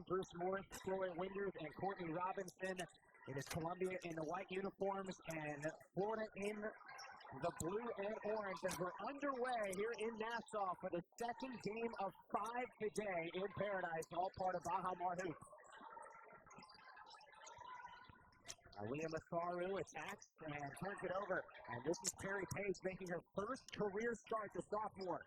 Bruce Morris, Troy Winders, and Courtney Robinson. It is Columbia in the white uniforms and Florida in the blue and orange as we're underway here in Nassau for the second game of 5 today in Paradise, all part of Baha Mar Hoops. Aaliyah Masaru attacks and turns it over. And this is Perry Page making her first career start, the sophomore.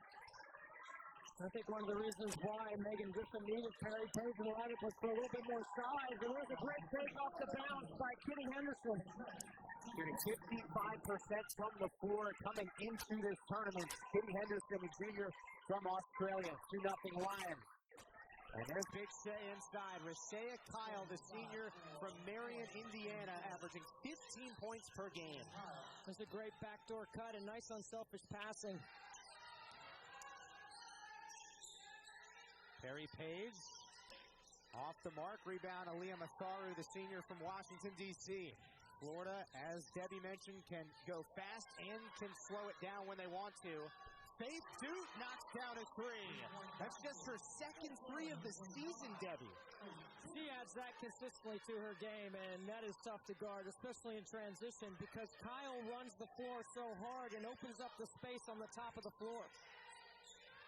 I think one of the reasons why Megan Griffin needed Perry Page in the lineup was for a little bit more size. There was a great take off the bounce by Kitty Henderson. Shooting 55% from the floor coming into this tournament. Kitty Henderson, a junior from Australia, 2-0 Lions. And there's Big Shay inside. Rashea Kyle, the senior from Marion, Indiana, averaging 15 points per game. There's a great backdoor cut and nice unselfish passing. Perry Page off the mark. Rebound, Aaliyah Masaru, the senior from Washington, D.C. Florida, as Debbie mentioned, can go fast and can slow it down when they want to. Faith Duke knocks down a three. That's just her second three of the season, Debbie. She adds that consistently to her game, and that is tough to guard, especially in transition, because Kyle runs the floor so hard and opens up the space on the top of the floor.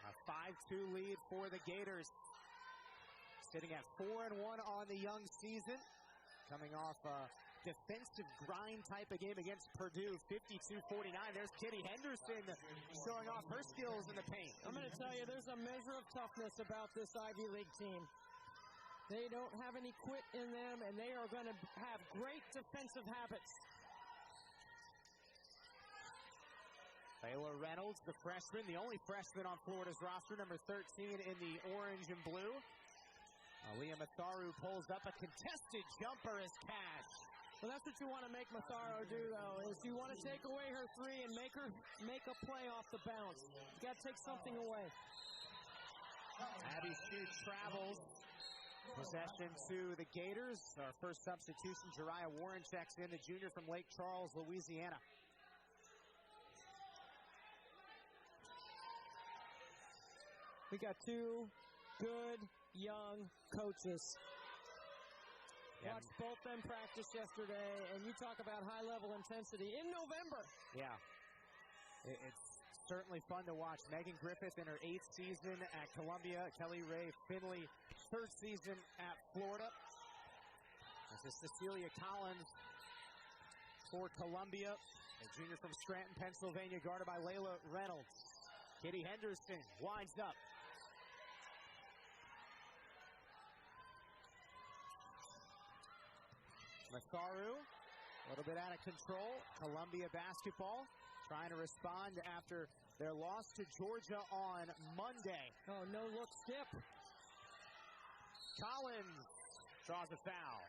A 5-2 lead for the Gators. Sitting at 4-1 on the young season. Coming off a defensive grind type of game against Purdue, 52-49. There's Kitty Henderson showing off her skills in the paint. I'm going to tell you, there's a measure of toughness about this Ivy League team. They don't have any quit in them, and they are going to have great defensive habits. Layla Reynolds, the freshman, the only freshman on Florida's roster, number 13 in the orange and blue. Aaliyah Masaru pulls up a contested jumper as cash. Well, that's what you want to make Masaru do, though, is you want to take away her three and make her make a play off the bounce. You got to take something away. Abby Shute travels. Possession to the Gators. Our first substitution, Jariah Warren checks in, the junior from Lake Charles, Louisiana. We got two good young coaches. Yeah. Watched both them practice yesterday, and you talk about high-level intensity in November. Yeah. It's certainly fun to watch. Megan Griffith in her 8th season at Columbia. Kelly Rae Finley, 3rd season at Florida. This is Cecilia Collins for Columbia, a junior from Scranton, Pennsylvania, guarded by Layla Reynolds. Kitty Henderson winds up. Masaru, a little bit out of control. Columbia basketball trying to respond after their loss to Georgia on Monday. Oh, no look skip. Collins draws a foul.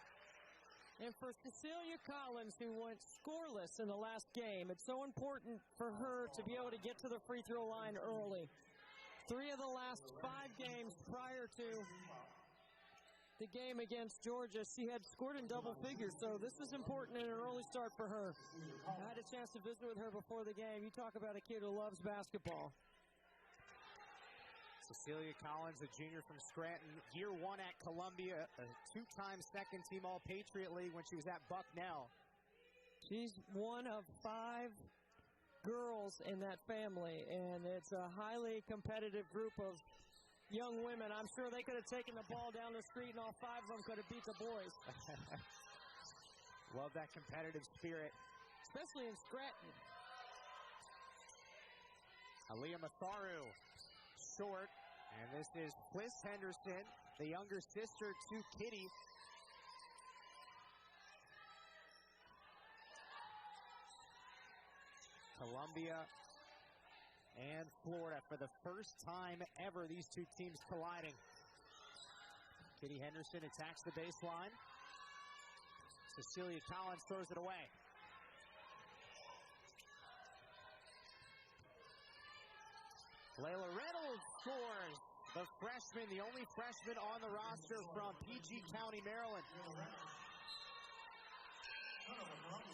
And for Cecilia Collins, who went scoreless in the last game, it's so important for her to be able to get to the free throw line early. 3 of the last 5 games prior to the game against Georgia, she had scored in double figures, so this is important in an early start for her. I had a chance to visit with her before the game. You talk about a kid who loves basketball. Cecilia Collins, a junior from Scranton, year 1 at Columbia, a 2-time second-team All-Patriot League when she was at Bucknell. She's one of 5 girls in that family, and it's a highly competitive group of young women. I'm sure they could have taken the ball down the street and all 5 of them could have beat the boys. Love that competitive spirit. Especially in Scranton. Aaliyah Masaru, short. And this is Fliss Henderson, the younger sister to Kitty. Columbia and Florida for the first time ever, these two teams colliding. Kitty Henderson attacks the baseline. Cecilia Collins throws it away. Layla Reynolds scores. The freshman, the only freshman on the roster from PG County, Maryland.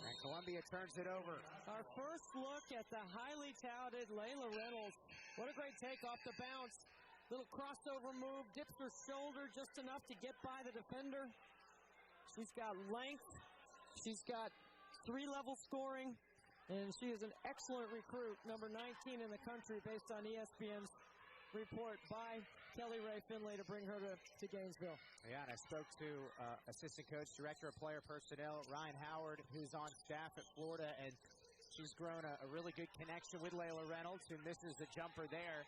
And Columbia turns it over. Our first look at the highly touted Layla Reynolds. What a great take off the bounce. Little crossover move, dips her shoulder just enough to get by the defender. She's got length. She's got 3-level scoring. And she is an excellent recruit, number 19 in the country, based on ESPN's report by Kelly Rae Finley to bring her to Gainesville. Yeah, and I spoke to assistant coach, director of player personnel, Ryan Howard, who's on staff at Florida, and she's grown a really good connection with Layla Reynolds, who misses the jumper there.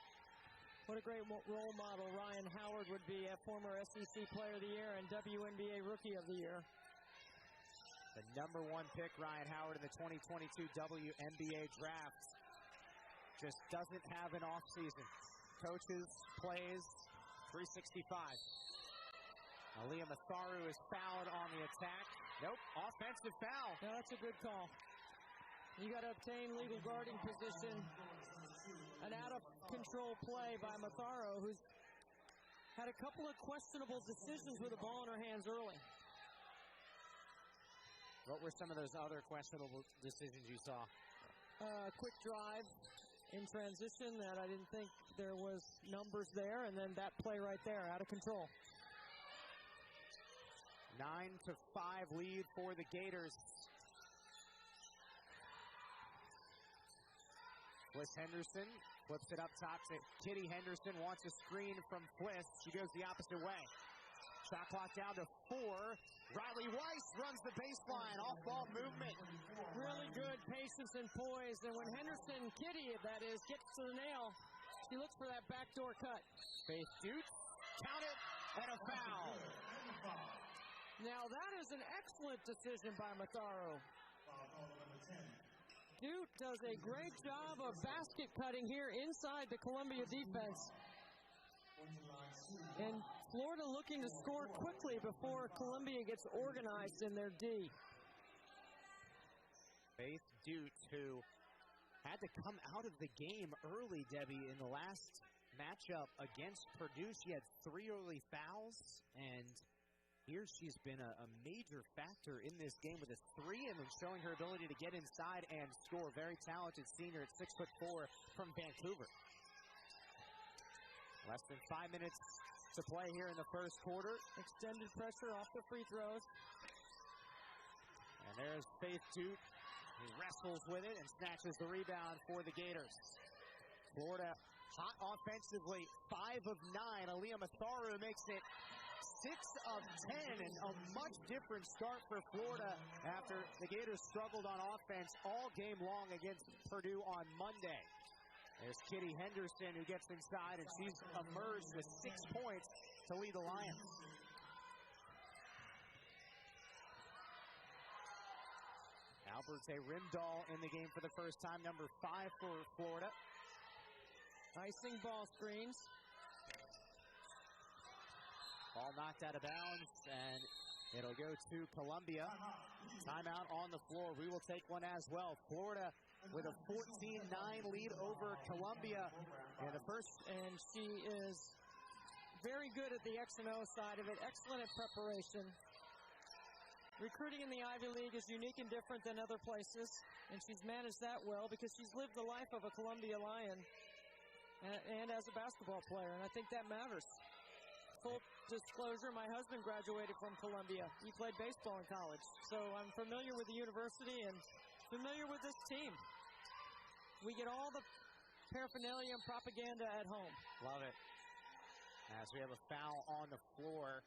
What a great role model Ryan Howard would be, a former SEC Player of the Year and WNBA Rookie of the Year. The number 1 pick, Ryan Howard, in the 2022 WNBA draft, just doesn't have an offseason. Coaches, plays, 365. Aaliyah Matharu is fouled on the attack. Nope, offensive foul. No, that's a good call. You got to obtain legal guarding position. An out-of-control play by Matharu, who's had a couple of questionable decisions with the ball in her hands early. What were some of those other questionable decisions you saw? Quick drive in transition that I didn't think there was numbers there, and then that play right there, out of control. 9-5 lead for the Gators. Fliss Henderson flips it up top to Kitty Henderson, wants a screen from Fliss. She goes the opposite way. Shot clock down to 4. Riley Weiss runs the baseline, off-ball movement. Really good patience and poise, and when Henderson, Kitty that is, gets to the nail, she looks for that backdoor cut. Faith shoots, count it, and a foul. Now that is an excellent decision by Matharu. Duke does a great job of basket cutting here inside the Columbia defense. And Florida looking to score quickly before Columbia gets organized in their D. Faith Dute, who had to come out of the game early, Debbie, in the last matchup against Purdue. She had 3 early fouls, and here she's been a major factor in this game with a 3 and then showing her ability to get inside and score. Very talented senior at 6'4" from Vancouver. Less than 5 minutes to play here in the first quarter. Extended pressure off the free throws. And there's Faith Dute, who wrestles with it and snatches the rebound for the Gators. Florida hot offensively, 5 of 9. Aaliyah Matharu makes it 6 of 10, and a much different start for Florida after the Gators struggled on offense all game long against Purdue on Monday. There's Kitty Henderson, who gets inside, and she's emerged with 6 points to lead the Lions. Alberta Rimdahl in the game for the first time, number 5 for Florida. Icing ball screens. Ball knocked out of bounds, and it'll go to Columbia. Timeout on the floor. We will take one as well. Florida with a 14-9 lead over Columbia in the first. And she is very good at the X&O side of it. Excellent at preparation. Recruiting in the Ivy League is unique and different than other places, and she's managed that well because she's lived the life of a Columbia Lion and as a basketball player, and I think that matters. Full disclosure, my husband graduated from Columbia. He played baseball in college, so I'm familiar with the university and familiar with this team. We get all the paraphernalia and propaganda at home. Love it. As we have a foul on the floor.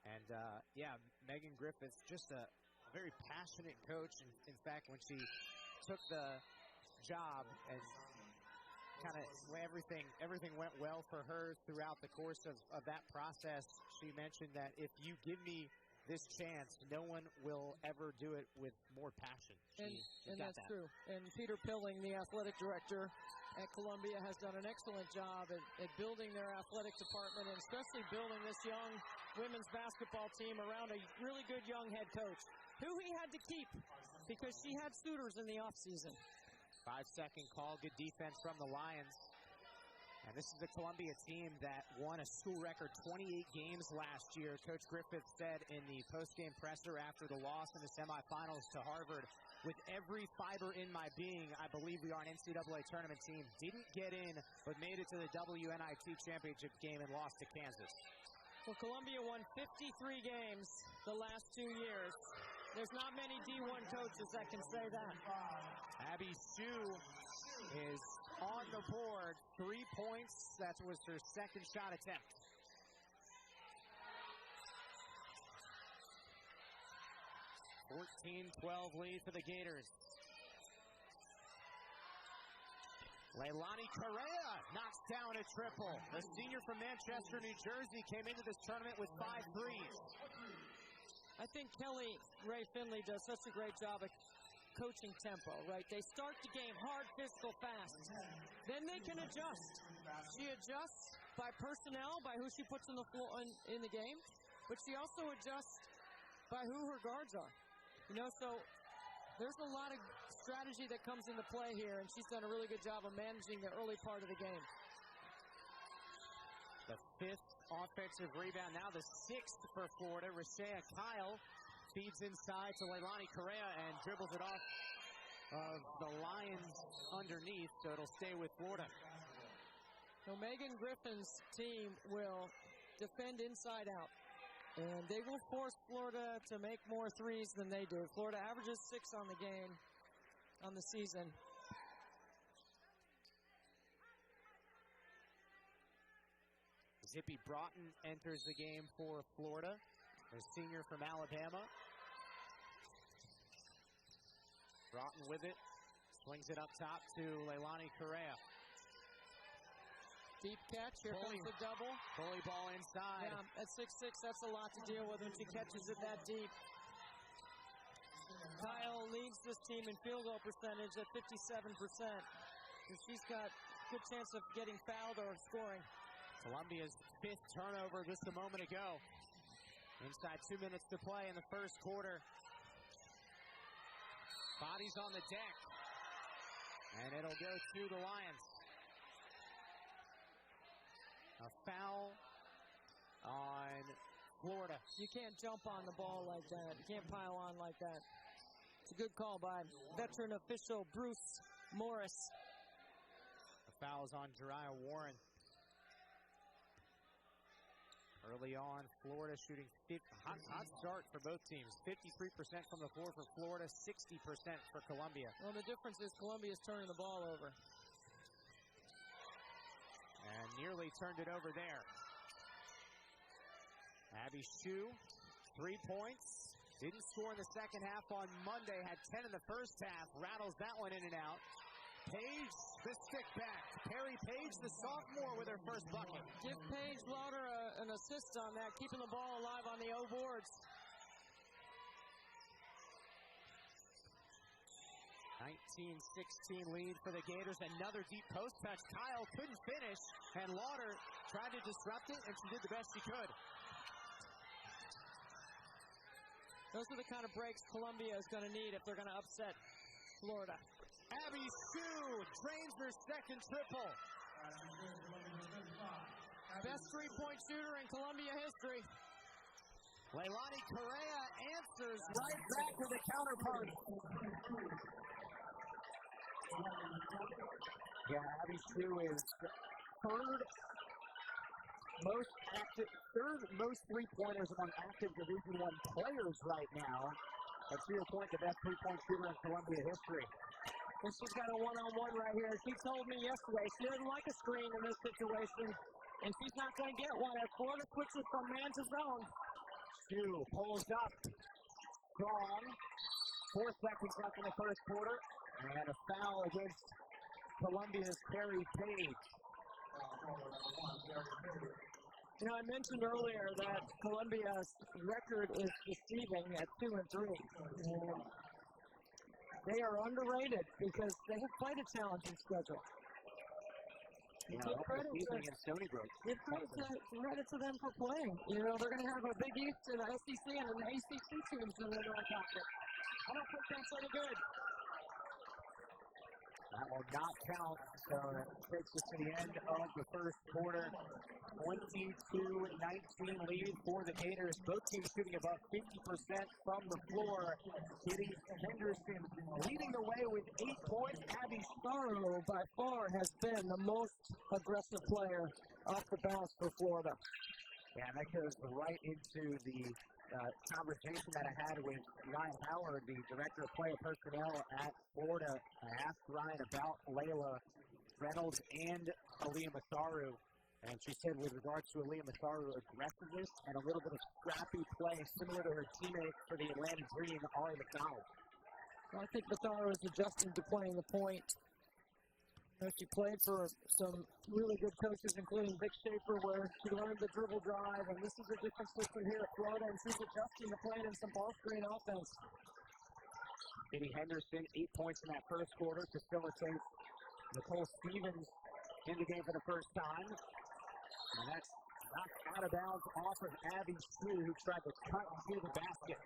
And, Megan Griffiths, just a very passionate coach. In fact, when she took the job and kind of everything went well for her throughout the course of that process, she mentioned that if you give me this chance, no one will ever do it with more passion. And that's true. And Peter Pilling, the athletic director at Columbia, has done an excellent job at building their athletic department, and especially building this young women's basketball team around a really good young head coach, who he had to keep because she had suitors in the offseason. 5-second call, good defense from the Lions. And this is the Columbia team that won a school record 28 games last year. Coach Griffith said in the postgame presser after the loss in the semifinals to Harvard, with every fiber in my being, I believe we are an NCAA tournament team. Didn't get in, but made it to the WNIT championship game and lost to Kansas. Well, Columbia won 53 games the last 2 years. There's not many D1 coaches that can say that. Abby Shue is on the board. 3 points. That was her second shot attempt. (14-12) lead for the Gators. Leilani Correa knocks down a triple. The senior from Manchester, New Jersey, came into this tournament with 5 threes. I think Kelly Ray Finley does such a great job of coaching tempo, right? They start the game hard, physical, fast. Then they can adjust. She adjusts by personnel, by who she puts on the floor in the game, but she also adjusts by who her guards are. You know, so there's a lot of strategy that comes into play here, and she's done a really good job of managing the early part of the game. The 5th offensive rebound, now the 6th for Florida. Rashea Kyle feeds inside to Leilani Correa and dribbles it off of the Lions underneath, so it'll stay with Florida. So Megan Griffin's team will defend inside out, and they will force Florida to make more threes than they do. Florida averages 6 on the game, on the season. Zippy Broughton enters the game for Florida, a senior from Alabama. Broughton with it, swings it up top to Leilani Correa. Deep catch, here comes the double. Bully ball inside. Yeah, at 6'6", that's a lot to deal with when she catches it that deep. Kyle leads this team in field goal percentage at 57%. So she's got a good chance of getting fouled or scoring. Columbia's 5th turnover just a moment ago. Inside 2 minutes to play in the first quarter. Bodies on the deck. And it'll go to the Lions. A foul on Florida. You can't jump on the ball like that. You can't pile on like that. It's a good call by veteran official Bruce Morris. The foul is on Jeriah Warren. Early on, Florida shooting hot start for both teams. 53% from the floor for Florida, 60% for Columbia. Well, the difference is Columbia's turning the ball over. And nearly turned it over there. Abby Shue, 3 points. Didn't score in the second half on Monday. Had 10 in the first half. Rattles that one in and out. Page, the stick back. Perry Page, the sophomore, with her first bucket. Give Paige Lauder an assist on that, keeping the ball alive on the O boards. 19-16 lead for the Gators. Another deep post touch. Kyle couldn't finish, and Lauder tried to disrupt it, and she did the best she could. Those are the kind of breaks Columbia is going to need if they're going to upset Florida. Abby Shue drains her second triple. Best three-point shooter in Columbia history. Leilani Correa answers Right back to the counterpart. Yeah, Abby Shue is third most three-pointers among active Division I players right now. And to your point, the best three-point shooter in Columbia history. And she's got a one-on-one right here. She told me yesterday she doesn't like a screen in this situation, and she's not going to get one as Florida switches from man to zone. Shue pulls up strong. 4 seconds left in the first quarter, and a foul against Columbia's Perry Page. You know, I mentioned earlier that Columbia's record is deceiving at 2-3. And they are underrated because they have quite a challenging schedule. Give credit to them for playing. You know, they're going to have a Big East and an SEC and an ACC teams in their conference. I don't think that's any good. That will not count. So it takes us to the end of the first quarter. 22-19 lead for the Gators. Both teams shooting above 50% from the floor. Kitty Henderson leading the way with 8 points. Abby Starro by far has been the most aggressive player off the bounce for Florida. Yeah, that goes right into the conversation that I had with Ryan Howard, the director of player personnel at Florida. I asked Ryan about Layla Reynolds and Aaliyah Masaru, and she said with regards to Aaliyah Masaru, aggressiveness and a little bit of scrappy play similar to her teammate for the Atlanta Dream, Ari McDonald. Well, I think Masaru is adjusting to playing the point. She played for some really good coaches, including Vic Schaefer, where she learned the dribble drive, and this is a different system here at Florida, and she's adjusting to playing in some ball screen offense. Kitty Henderson, 8 points in that first quarter, facilitates Nicole Stevens in the game for the first time. And that's knocked out of bounds off of Abby Sue, who tried to cut through the basket.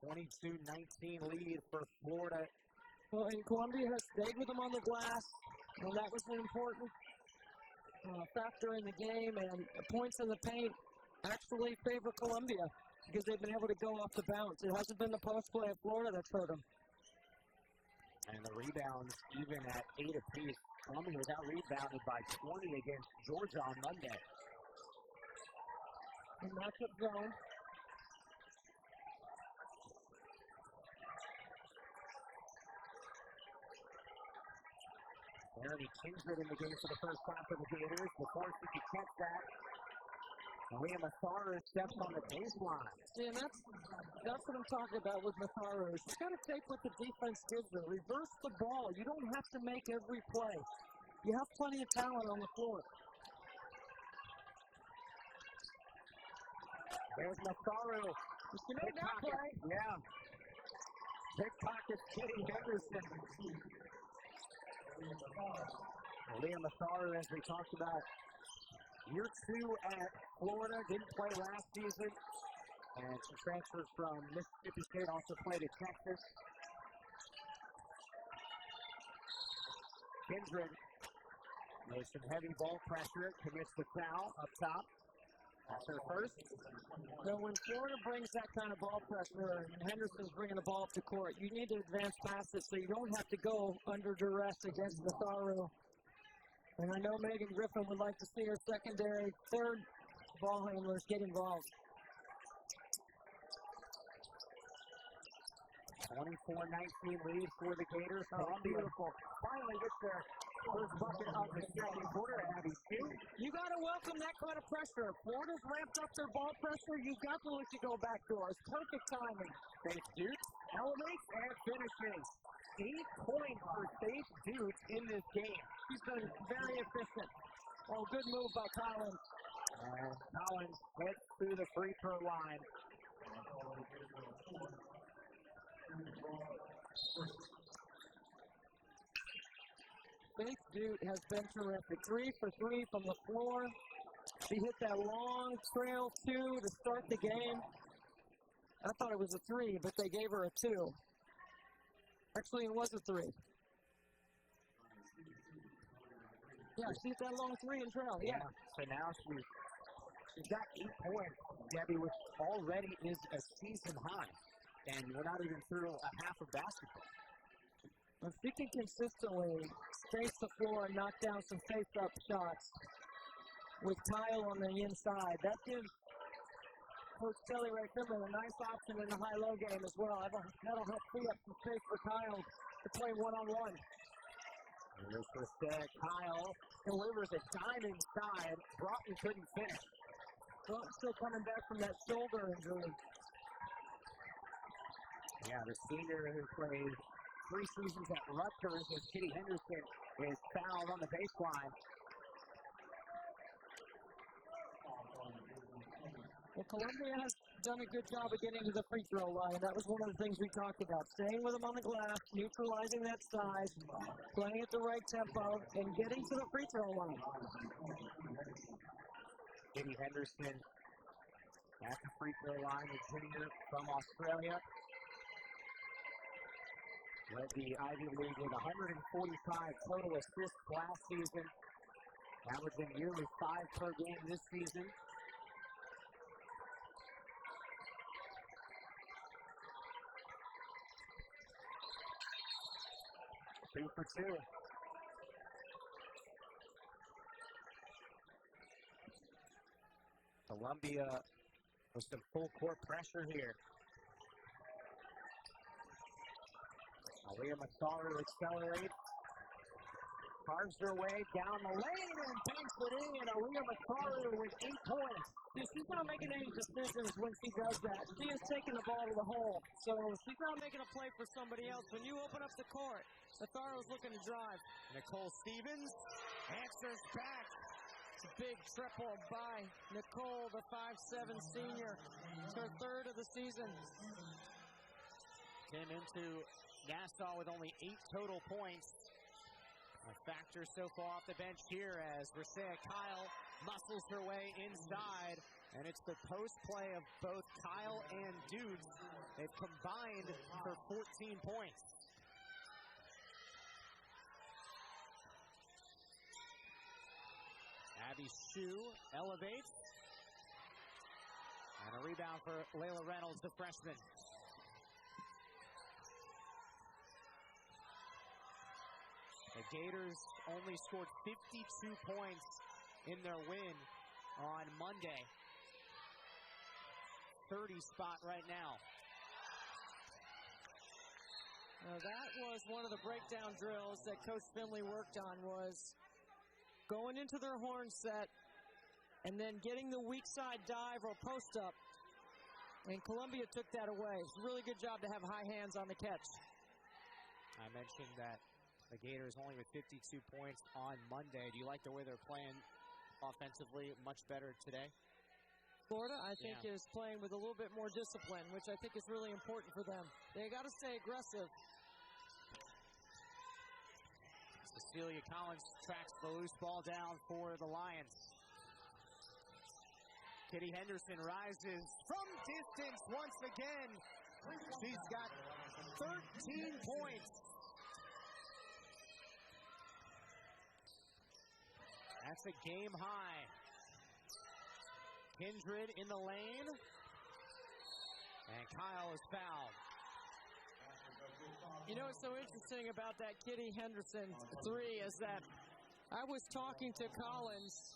(22-19) lead for Florida. Well, and Columbia has stayed with them on the glass, and that was an important factor in the game, and the points in the paint actually favor Columbia because they've been able to go off the bounce. It hasn't been the post play of Florida that's hurt them. And the rebounds, even at 8 apiece. Columbia was out-rebounded by 20 against Georgia on Monday. And matchup zone. Melanie Kindred in the game for the first time for the Gators. Before she could catch that, Aaliyah Masaru steps on the baseline. See, and that's what I'm talking about with Masaru. She's got to take what the defense gives her. Reverse the ball. You don't have to make every play. You have plenty of talent on the floor. There's Masaru. She made that play. Yeah. Pickpocket Kitty Henderson. Aaliyah Masaru, as we talked about, year 2 at Florida, didn't play last season, and she transferred from Mississippi State, also played at Texas. Kindred made some heavy ball pressure, commits the foul up top. That's her first. So when Florida brings that kind of ball pressure and Henderson's bringing the ball up the court, you need to advance past it so you don't have to go under duress against Masaru. And I know Megan Griffin would like to see her secondary, third ball handlers get involved. 24-19 lead for the Gators. Beautiful. Finally gets their first bucket of the second quarter. Abby Sue. You got to welcome that kind of pressure. Florida's ramped up their ball pressure. You've got to look to go back doors. Perfect timing. Faith Duke elevates and finishes. 8 points for Faith Duke in this game. She's been very efficient. Oh, good move by Collins. And Collins heads through the free throw line. Faith Duke has been terrific. 3 for 3 from the floor. She hit that long trail 2 to start the game. I thought it was a 3, but they gave her a 2. Actually, it was a 3. Yeah, she hit that long 3 and trail. Yeah. So now she's got 8 points, Debbie, which already is a season high. And we're not even through a half of basketball. If she can consistently space the floor and knock down some face-up shots with Kyle on the inside, that gives Coach Kelly Ray Finley a nice option in the high-low game as well. That'll help free up some space for Kyle to play one-on-one. Here's for set. Kyle delivers a dime inside. Broughton couldn't finish. Broughton still coming back from that shoulder injury. Yeah, the senior who played 3 seasons at Rutgers as Kitty Henderson is fouled on the baseline. Well, Columbia has done a good job of getting to the free throw line. That was one of the things we talked about. Staying with them on the glass, neutralizing that size, playing at the right tempo, and getting to the free throw line. Kitty Henderson At the free throw line, the junior from Australia. Led the Ivy League with 145 total assists last season. Averaging nearly 5 per game this season. Two for two. Columbia with some full court pressure here. Aaliyah Masaru accelerates. Carves her way down the lane and banks it in. Aaliyah Masaru with 8 points. She's not making any decisions when she does that. She is taking the ball to the hole. So she's not making a play for somebody else. When you open up the court, Matharu's looking to drive. Nicole Stevens answers back. It's a big triple by Nicole, the 5'7" senior. It's her third of the season. Came into Nassau with only 8 total points. A factor so far off the bench here as Rasea Kyle muscles her way inside. And it's the post play of both Kyle and Dudes. They've combined for 14 points. Abby Shue elevates. And a rebound for Layla Reynolds, the freshman. The Gators only scored 52 points in their win on Monday. 30 spot right now. That was one of the breakdown drills that Coach Finley worked on, was going into their horn set and then getting the weak side dive or post up. And Columbia took that away. It's a really good job to have high hands on the catch. I mentioned that the Gators only with 52 points on Monday. Do you like the way they're playing offensively much better today? Florida, I think, is playing with a little bit more discipline, which I think is really important for them. They got to stay aggressive. Cecilia Collins tracks the loose ball down for the Lions. Kitty Henderson rises from distance once again. She's got 13 points. That's a game high. Kindred in the lane. And Kyle is fouled. You know what's so interesting about that Kitty Henderson three is that I was talking to Collins,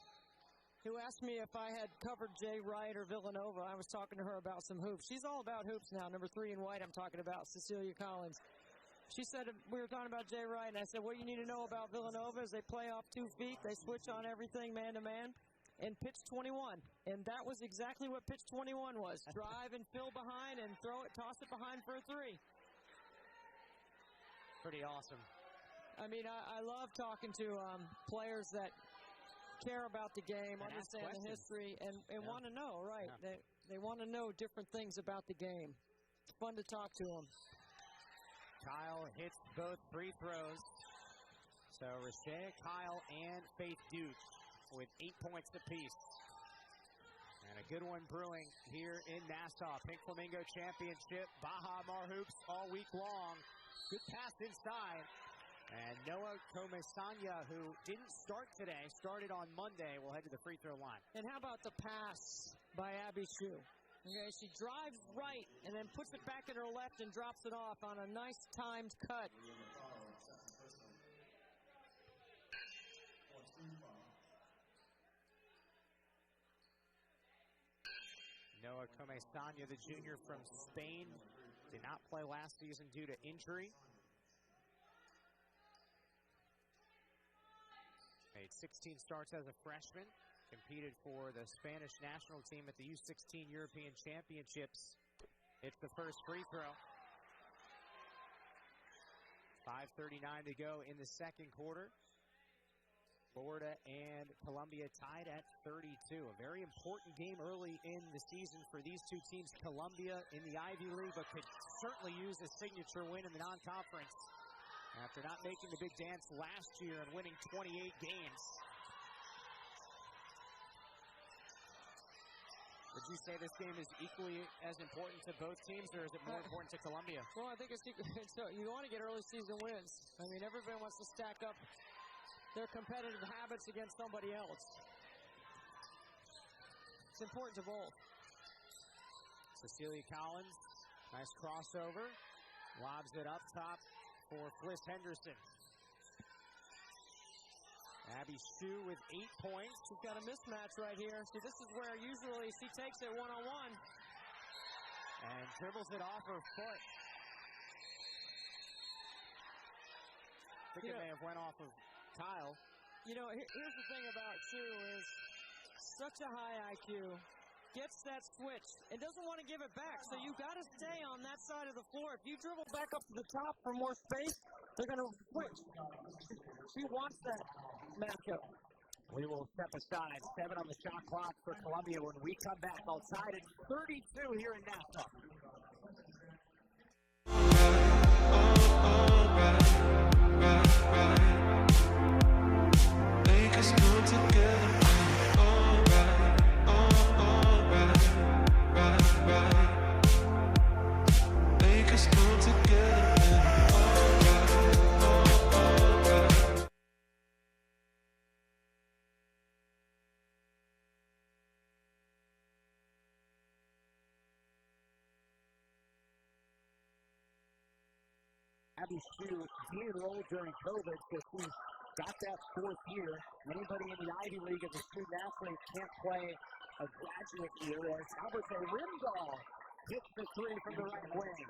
who asked me if I had covered Jay Wright or Villanova. I was talking to her about some hoops. She's all about hoops now. Number 3 in white I'm talking about, Cecilia Collins. She said, we were talking about Jay Wright, and I said, what you need to know about Villanova is they play off 2 feet. They switch on everything man-to-man. And pitch 21. And that was exactly what pitch 21 was. Drive and fill behind and throw it, toss it behind for a 3. Pretty awesome. I mean, I love talking to players that care about the game, understand the history, and want to know, right? Yeah. They want to know different things about the game. It's fun to talk to them. Kyle hits both free throws. So Rasea Kyle and Faith Duke with 8 points apiece. And a good one brewing here in Nassau. Pink Flamingo Championship. Baha Mar hoops all week long. Good pass inside. And Noah Komesanya, who didn't start today, started on Monday, will head to the free throw line. And how about the pass by Abby Shue? Okay, she drives right and then puts it back in her left and drops it off on a nice timed cut. Noah Komesanya, the junior from Spain, did not play last season due to injury. Made 16 starts as a freshman. Competed for the Spanish national team at the U16 European Championships. It's the first free throw. 5:39 to go in the second quarter. Florida and Columbia tied at 32. A very important game early in the season for these two teams. Columbia in the Ivy League, but could certainly use a signature win in the non-conference after not making the big dance last year and winning 28 games. Would you say this game is equally as important to both teams, or is it more important to Columbia? Well, I think you want to get early season wins. I mean, everybody wants to stack up their competitive habits against somebody else. It's important to both. Cecilia Collins, nice crossover. Lobs it up top for Fliss Henderson. Abby Shue with 8 points. She's got a mismatch right here. See, this is where usually she takes it one-on-one. And dribbles it off her foot. I think it may have went off of Kyle. You know, here's the thing about Shue is such a high IQ. Gets that switch and doesn't want to give it back. So you got to stay on that side of the floor. If you dribble back up to the top for more space, they're going to switch. She wants that matchup. We will step aside. 7 on the shot clock for Columbia when we come back. All tied at 32 here in Nassau. Make us come together. Make us come together. Abby Shue being rolled during COVID because she's got that 4th year. Anybody in the Ivy League as a student athlete can't play a graduate year. As Alberta Rimdahl hits the 3 from the right wing.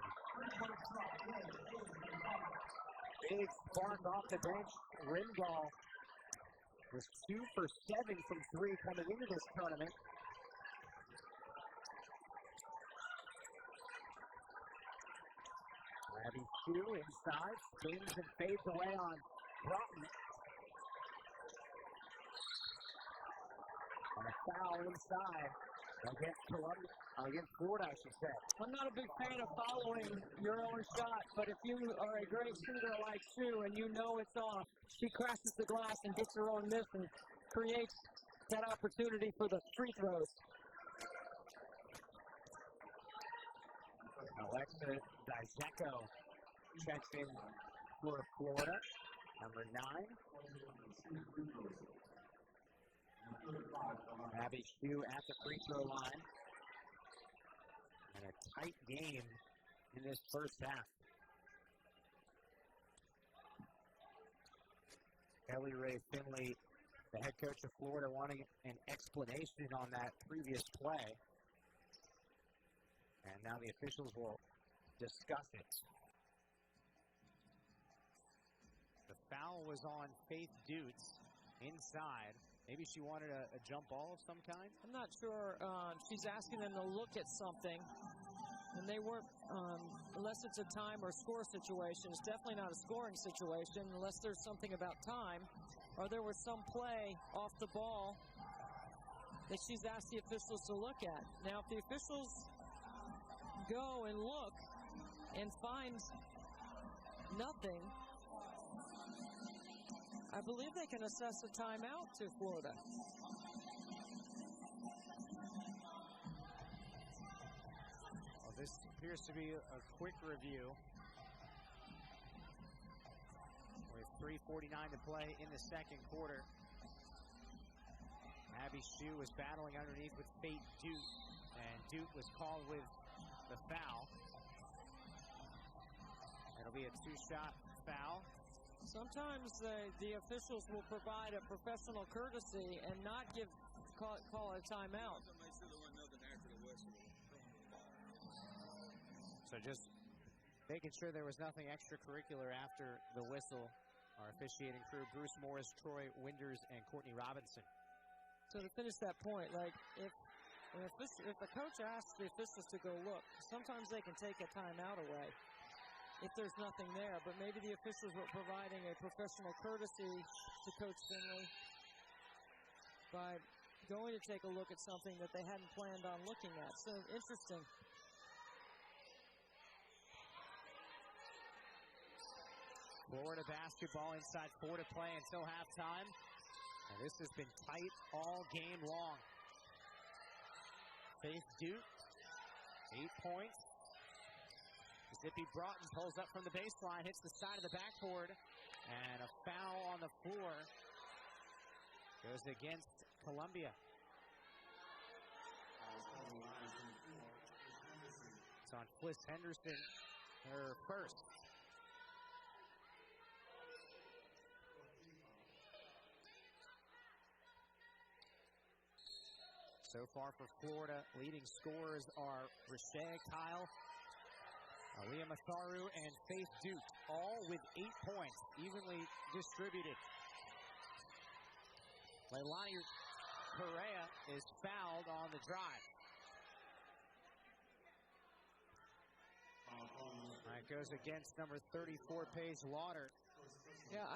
Big spark off the bench. Rimdahl was 2 for 7 from 3 coming into this tournament. Abby Shue inside, spins and fades away on Broughton. And a foul inside against Columbia, against Florida, I should say. I'm not a big fan of following your own shot, but if you are a great shooter like Shue and you know it's off, she crashes the glass and gets her own miss and creates that opportunity for the free throws. Alexa Dizeko checks in for Florida, number 9. Abby Shue at the free throw line. And a tight game in this first half. Kelly Rae Finley, the head coach of Florida, wanting an explanation on that previous play. And now the officials will discuss it. The foul was on Faith Dutz inside. Maybe she wanted a jump ball of some kind? I'm not sure. She's asking them to look at something. And they weren't, unless it's a time or score situation. It's definitely not a scoring situation unless there's something about time. Or there was some play off the ball that she's asked the officials to look at. Now, if the officials go and look and find nothing, I believe they can assess a timeout to Florida. Well, this appears to be a quick review. With 3:49 to play in the second quarter. Abby Shue was battling underneath with Faith Dutz, and Dutz was called with the foul. It'll be a 2-shot foul. Sometimes the officials will provide a professional courtesy and not call a timeout. So just making sure there was nothing extracurricular after the whistle. Our officiating crew, Bruce Morris, Troy Winders, and Courtney Robinson. So to finish that point, like if the coach asks the officials to go look, sometimes they can take a timeout away if there's nothing there. But maybe the officials were providing a professional courtesy to Coach Finley by going to take a look at something that they hadn't planned on looking at. So interesting. Florida basketball inside 4 to play until halftime. And this has been tight all game long. Faith Duke, 8 points. Zippy Broughton pulls up from the baseline, hits the side of the backboard, and a foul on the floor goes against Columbia. It's on Fliss Henderson, her first. So far for Florida, leading scorers are Rashay Kyle, Aaliyah Matharu, and Faith Duke, all with 8 points, evenly distributed. Leilani Correa is fouled on the drive. That goes against number 34, Paige Lauder. Yeah,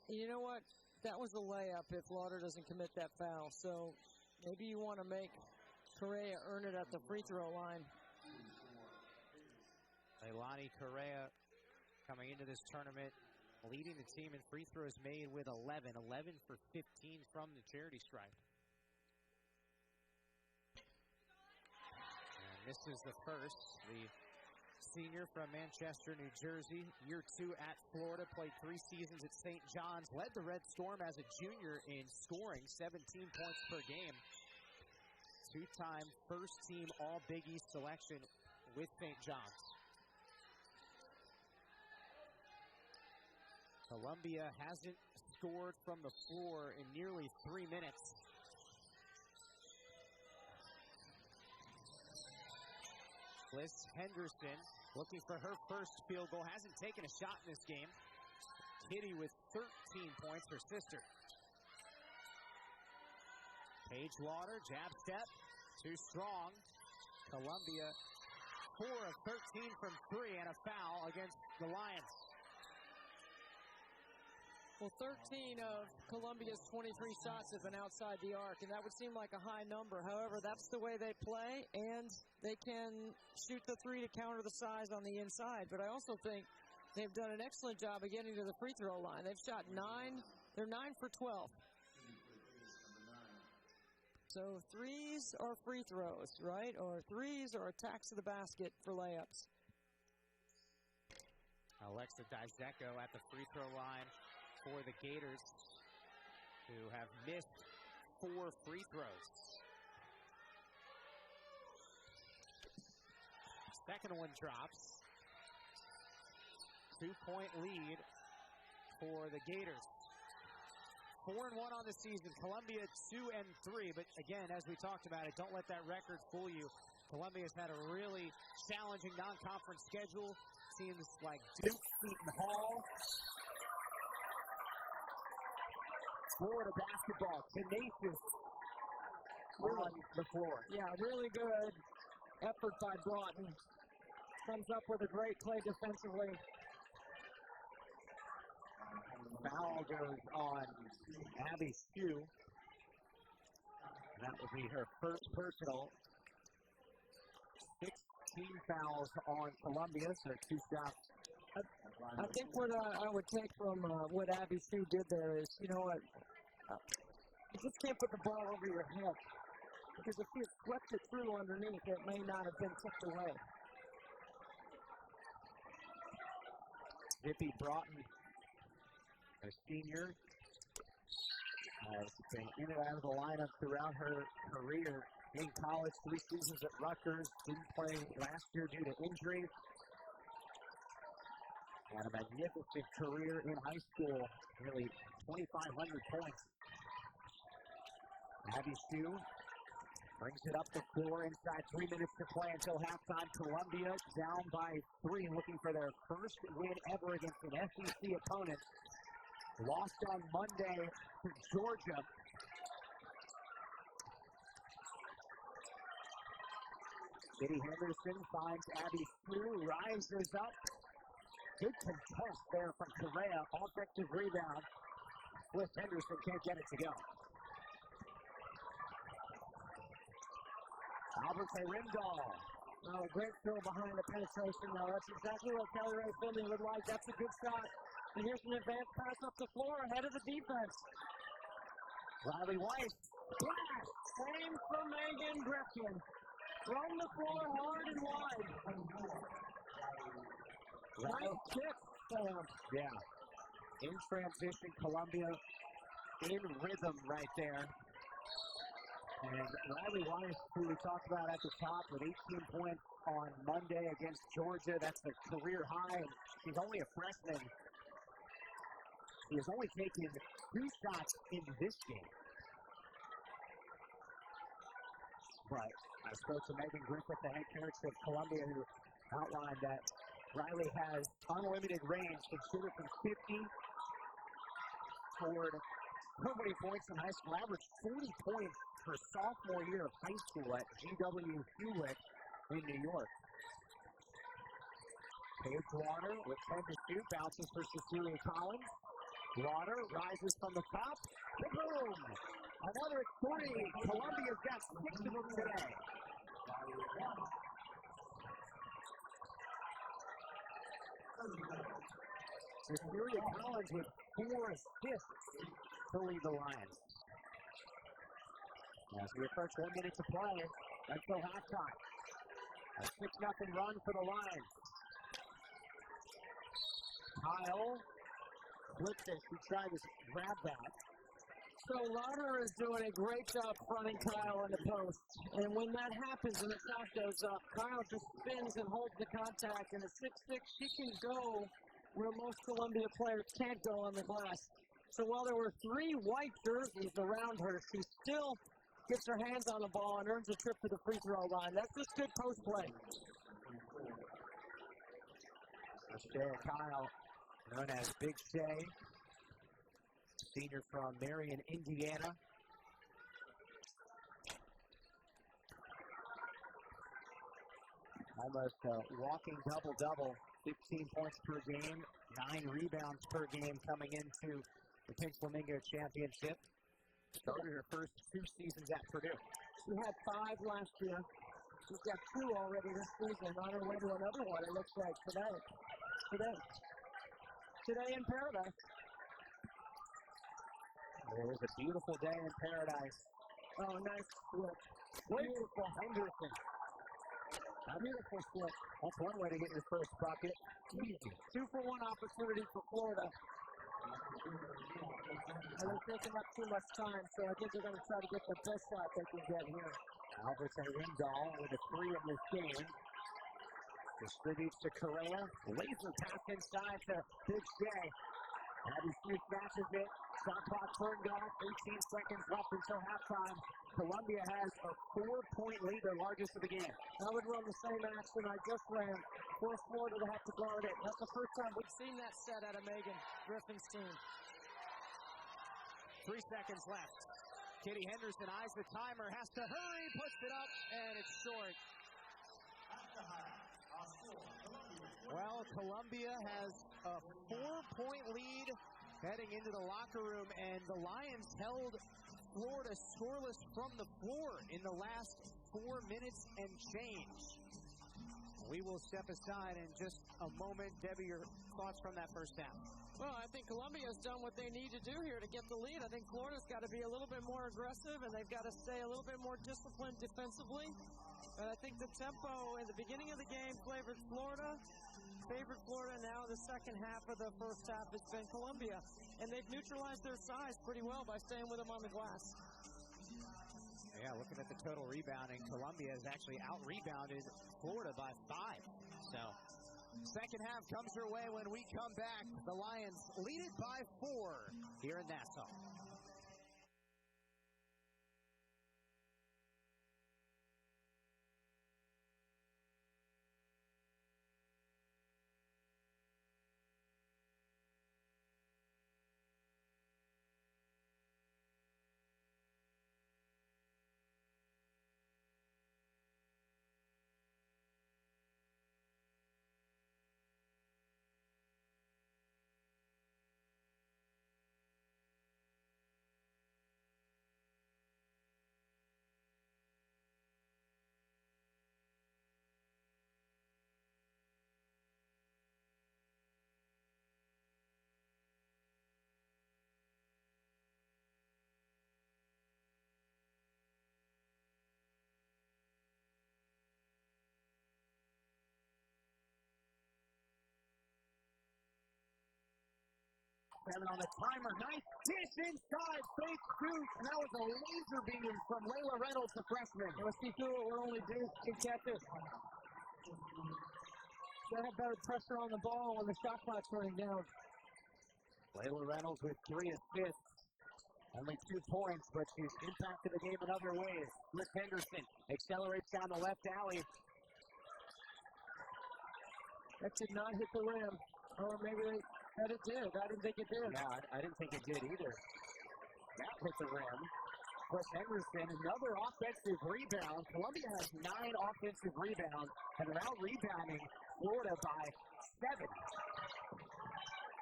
you know what? That was a layup if Lauder doesn't commit that foul. So maybe you want to make Correa earn it at the free throw line. Leilani Correa coming into this tournament, leading the team in free throws made with 11 for 15 from the charity stripe. And this is the first. The senior from Manchester, New Jersey, year 2 at Florida, played 3 seasons at St. John's, led the Red Storm as a junior in scoring, 17 points per game. 2-time first-team All-Big East selection with St. John's. Columbia hasn't scored from the floor in nearly 3 minutes. Fliss Henderson looking for her first field goal. Hasn't taken a shot in this game. Kitty with 13 points, her sister. Paige Lauder, jab step, too strong. Columbia 4 of 13 from 3 and a foul against the Lions. Well, 13 of Columbia's 23 shots have been outside the arc, and that would seem like a high number. However, that's the way they play, and they can shoot the 3 to counter the size on the inside. But I also think they've done an excellent job of getting to the free throw line. They've shot 9. They're 9 for 12. So threes are free throws, right? Or threes are attacks to the basket for layups. Alexa Dizeko at the free throw line for the Gators, who have missed 4 free throws. Second one drops. 2-point lead for the Gators. 4-1 on the season. Columbia 2-3. But again, as we talked about it, don't let that record fool you. Columbia's had a really challenging non-conference schedule. Teams like Duke, Seton Hall. Florida basketball, tenacious on the floor. Yeah, really good effort by Broughton. Comes up with a great play defensively. Foul goes on Abby Sue. That will be her first personal. 16 fouls on Columbia, so 2 shots. I think what I would take from what Abby Sue did there is, you know what, you just can't put the ball over your head. Because if you swept it through underneath, it may not have been tipped away. Zippy Broughton, a senior, has been in and out of the lineup throughout her career. In college, 3 seasons at Rutgers, didn't play last year due to injury. Had a magnificent career in high school, nearly 2,500 points. Abby Sue brings it up the floor inside 3 minutes to play until halftime. Columbia down by 3, looking for their first win ever against an SEC opponent. Lost on Monday to Georgia. Kitty Henderson finds Abby Sue, rises up. Good contest there from Correa. Offensive rebound. Fliss Henderson can't get it to go. Albert Rimdahl. Oh, great throw behind the penetration, though. That's exactly what Kelly Ray Finley would like. That's a good shot. And here's an advanced pass up the floor ahead of the defense. Riley Weiss. Blast! Same for Megan Griffin. From the floor, hard and wide. Nice kick, Sam. Yeah. In transition, Columbia in rhythm right there. And Riley Weiss, who we talked about at the top, with 18 points on Monday against Georgia. That's a career high, and she's only a freshman. He has only taken 2 shots in this game. But I spoke to Megan Griffith, the head coach of Columbia, who outlined that Riley has unlimited range. Can shoot it from 50, scored so many points in high school, averaged 40 points her sophomore year of high school at GW Hewitt in New York. Paige Water with 10 to shoot, bounces for Cecilia Collins. Water rises from the top. Boom! Another 3. Columbia's got 6 of them today. Cecilia Collins with 4 assists to lead the Lions. As we approach 1 minute to play until halftime. A 6-0 run for the Lions. Kyle flipped it. He tried to grab that. So Lauder is doing a great job fronting Kyle in the post. And when that happens and the shot goes up, Kyle just spins and holds the contact. And at 6'6", she can go where most Columbia players can't go on the glass. So while there were 3 white jerseys around her, she still gets her hands on the ball and earns a trip to the free throw line. That's just good post play. Shea Kyle, known as Big Shea, senior from Marion, Indiana. Almost a walking double-double, 15 points per game, 9 rebounds per game coming into the Pink Flamingo Championship. Started her first 2 seasons at Purdue. She had 5 last year. She's got 2 already this season, on her way to another one, it looks like, today in Paradise. It was a beautiful day in Paradise. Oh, nice flip. Beautiful Henderson. A beautiful flip. That's one way to get your first bucket. Easy. 2-for-1 opportunity for Florida. And they're taking up too much time, so I think they're going to try to get the best shot they can get here. Albertson Rindahl with a 3 in this game. Distributes to Correa. Laser pass inside to Big Shea. Abby Smith matches it. Shot clock turned off. 18 seconds left until halftime. Columbia has a 4-point lead, their largest of the game. I would run the same action I just ran. Force Florida to have to guard it. That's the first time we've seen that set out of Megan Griffin's team. 3 seconds left. Kitty Henderson eyes the timer, has to hurry, puts it up, and it's short. Well, Columbia has a 4-point lead heading into the locker room, and the Lions held Florida scoreless from the floor in the last 4 minutes and change. We will step aside in just a moment. Debbie, your thoughts from that first half? Well, I think Columbia's done what they need to do here to get the lead. I think Florida's got to be a little bit more aggressive, and they've got to stay a little bit more disciplined defensively. But I think the tempo in the beginning of the game favored Florida. Now in the second half of the first half has been Columbia. And they've neutralized their size pretty well by staying with them on the glass. Yeah, looking at the total rebounding, Columbia has actually out-rebounded Florida by 5. So, second half comes their way when we come back. The Lions lead it by 4 here in Nassau. 7 on the timer. Nice dish inside. Fake shoot. And that was a laser beam from Layla Reynolds, the freshman. Let's see through it. We're only due to catch it. They have better pressure on the ball when the shot clock's running down. Layla Reynolds with 3 assists. Only 2 points, but she's impacted the game in other ways. Liz Henderson accelerates down the left alley. That did not hit the rim. Or maybe that it did. I didn't think it did. Yeah, I didn't think it did either. That hit the rim. Liz Henderson, another offensive rebound. Columbia has 9 offensive rebounds, and they're out rebounding Florida by 7.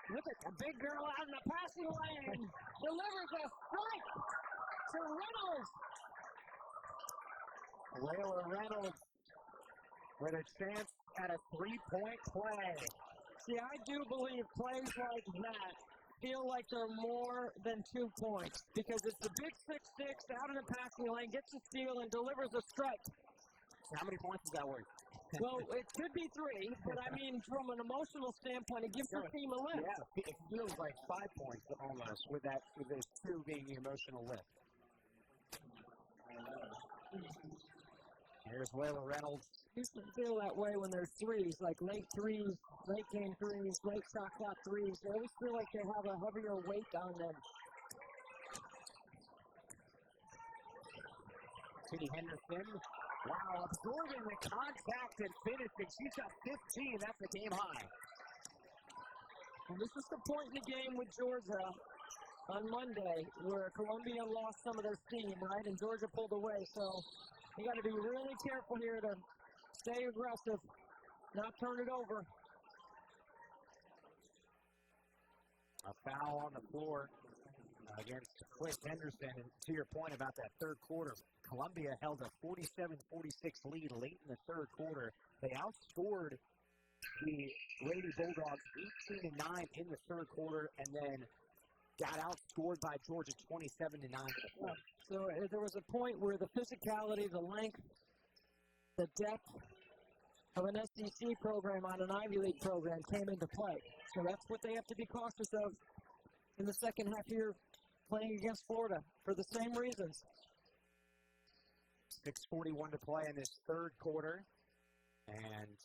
Look at the big girl out in the passing lane. Delivers a strike to Reynolds. Layla Reynolds with a chance at a 3-point play. See, I do believe plays like that feel like they're more than 2 points because it's the big 6'6" out in the passing lane, gets a steal, and delivers a strike. How many points is that worth? Well, it could be 3, but I mean, from an emotional standpoint, it gives the team a lift. Yeah, it feels like 5 points almost with those 2 being the emotional lift. Here's Layla Reynolds. Used to feel that way when there's threes, like late game threes, late shot clock threes. They always feel like they have a heavier weight on them. Kitty Henderson, wow, absorbing the contact and finishing. She's got 15. That's a game high. And this is the point in the game with Georgia on Monday where Columbia lost some of their steam, right? And Georgia pulled away. So you got to be really careful here to stay aggressive, not turn it over. A foul on the floor against Cliff Henderson. And to your point about that third quarter, Columbia held a 47-46 lead late in the third quarter. They outscored the Lady Bulldogs 18-9 in the third quarter, and then got outscored by Georgia 27-9. So there was a point where the physicality, the length, the depth of an SEC program on an Ivy League program came into play. So that's what they have to be cautious of in the second half here playing against Florida for the same reasons. 6:41 to play in this third quarter. And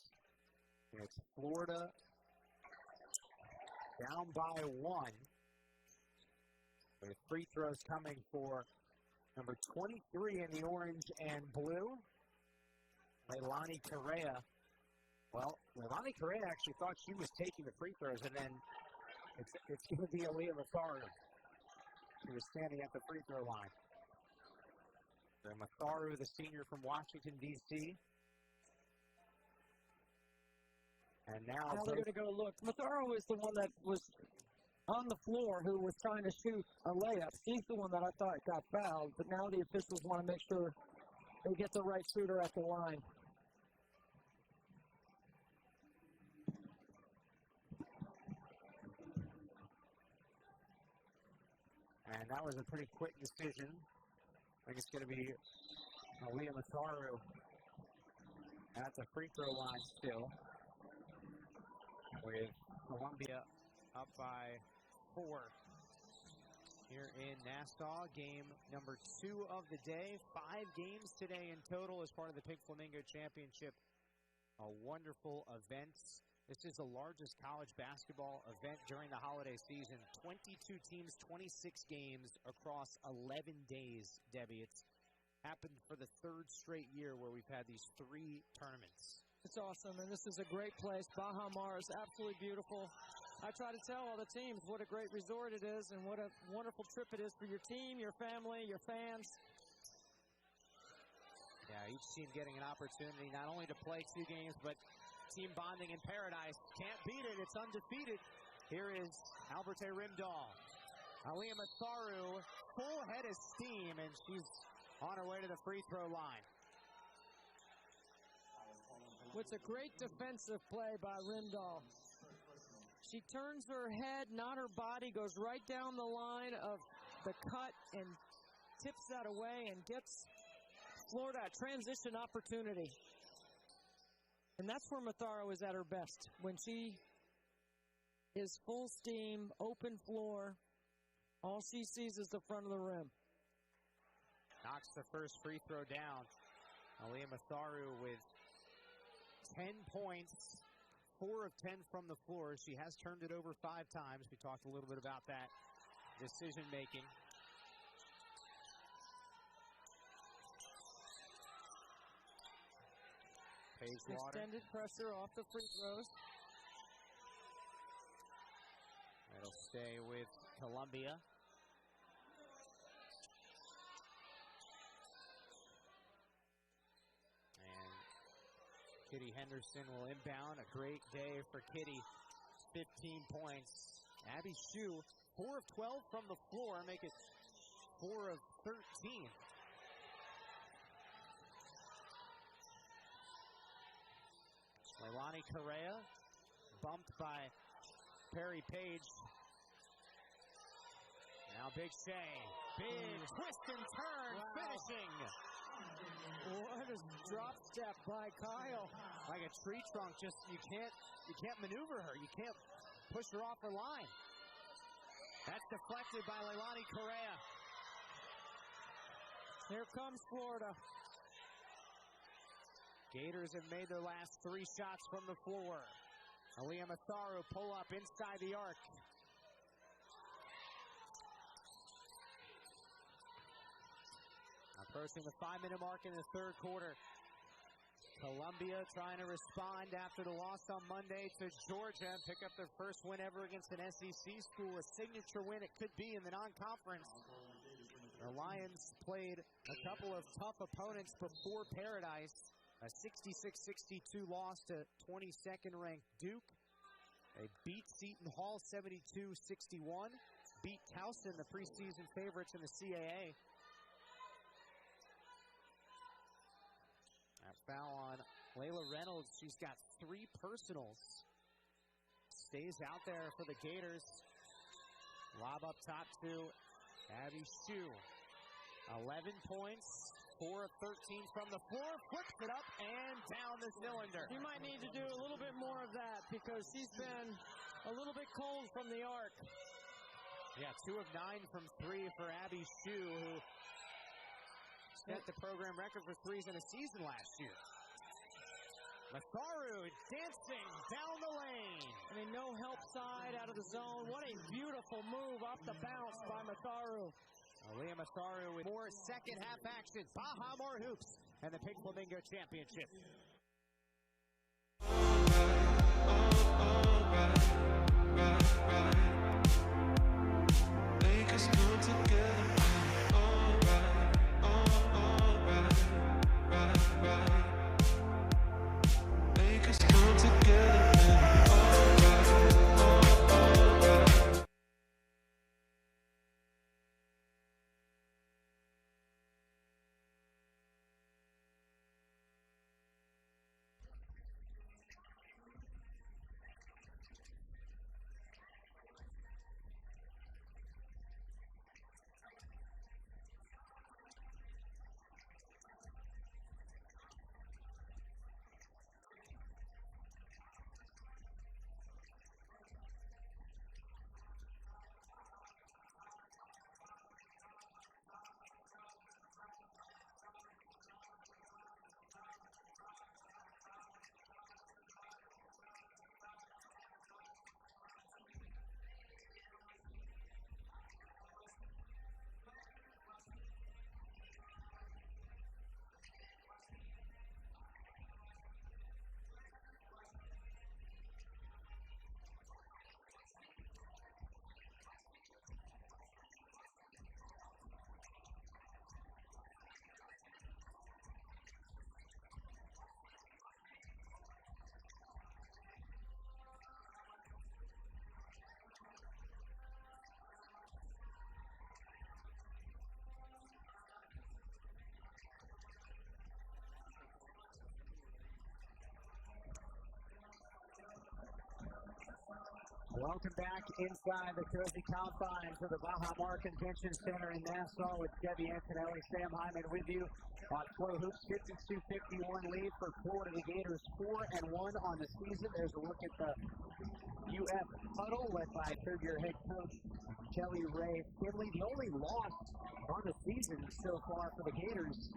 it's Florida down by 1. With free throws coming for number 23 in the orange and blue, Leilani Correa. Well, Leilani Correa actually thought she was taking the free throws, and then it's going to be Aaliyah Matharu, who was standing at the free throw line. So Matharu, the senior from Washington, D.C. And now they're going to go look. Matharu is the one that was on the floor who was trying to shoot a layup. She's the one that I thought got fouled, but now the officials want to make sure they get the right shooter at the line. And that was a pretty quick decision. I think it's going to be Aaliyah Matharu at the free throw line still, with Columbia up by 4 here in Nassau. Game number 2 of the day. 5 games today in total as part of the Pink Flamingo Championship. A wonderful event. This is the largest college basketball event during the holiday season. 22 teams, 26 games across 11 days, Debbie. It's happened for the 3rd straight year where we've had these 3 tournaments. It's awesome, and this is a great place. Baha Mar is absolutely beautiful. I try to tell all the teams what a great resort it is and what a wonderful trip it is for your team, your family, your fans. Yeah, each team getting an opportunity not only to play 2 games, but team bonding in paradise. Can't beat it. It's undefeated. Here is Albert A. Rimdahl. Aaliyah Matharu, full head of steam, and she's on her way to the free throw line. It's a great defensive play by Rimdahl. She turns her head, not her body, goes right down the line of the cut and tips that away and gets Florida a transition opportunity. And that's where Matharu is at her best, when she is full steam, open floor. All she sees is the front of the rim. Knocks the first free throw down. Aliyah Matharu with 10 points, 4 of 10 from the floor. She has turned it over 5 times. We talked a little bit about that decision making. Pagewater. Extended pressure off the free throws. That'll stay with Columbia. And Kitty Henderson will inbound. A great day for Kitty. 15 points. Abby Shue, 4 of 12 from the floor, make it 4 of 13. Leilani Correa, bumped by Perry Page. Now Big Shea. Big twist and turn, finishing. What a drop step by Kyle. Like a tree trunk, just you can't maneuver her. You can't push her off her line. That's deflected by Leilani Correa. Here comes Florida. Gators have made their last 3 shots from the floor. Aliyah Matharu pull up inside the arc. Approaching the 5-minute mark in the third quarter. Columbia trying to respond after the loss on Monday to Georgia and pick up their first win ever against an SEC school. A signature win it could be in the non-conference. The Lions played a couple of tough opponents before Paradise. A 66-62 loss to 22nd-ranked Duke. They beat Seton Hall 72-61. Beat Towson, the preseason favorites in the CAA. That foul on Layla Reynolds. She's got 3 personals. Stays out there for the Gators. Lob up top to Abby Shue. 11 points. 4 of 13 from the floor, flips it up and down the cylinder. You might need to do a little bit more of that because she's been a little bit cold from the arc. Yeah, 2 of 9 from 3 for Abby Shue, who set the program record for threes in a season last year. Matharu dancing down the lane. I mean, no help side out of the zone. What a beautiful move off the bounce by Matharu. Aliyah Matharu with more second half action. Baja More Hoops and the Pink Flamingo Championship. Make us come together. Make us come together. Welcome back inside the cozy confines of the Baja Mar Convention Center in Nassau with Debbie Antonelli, Sam Hyman with you on Flow Hoops. 52-51 lead for Florida. The Gators 4-1 on the season. There's a look at the UF huddle led by third-year head coach Kelly Ray Finley. The only loss on the season so far for the Gators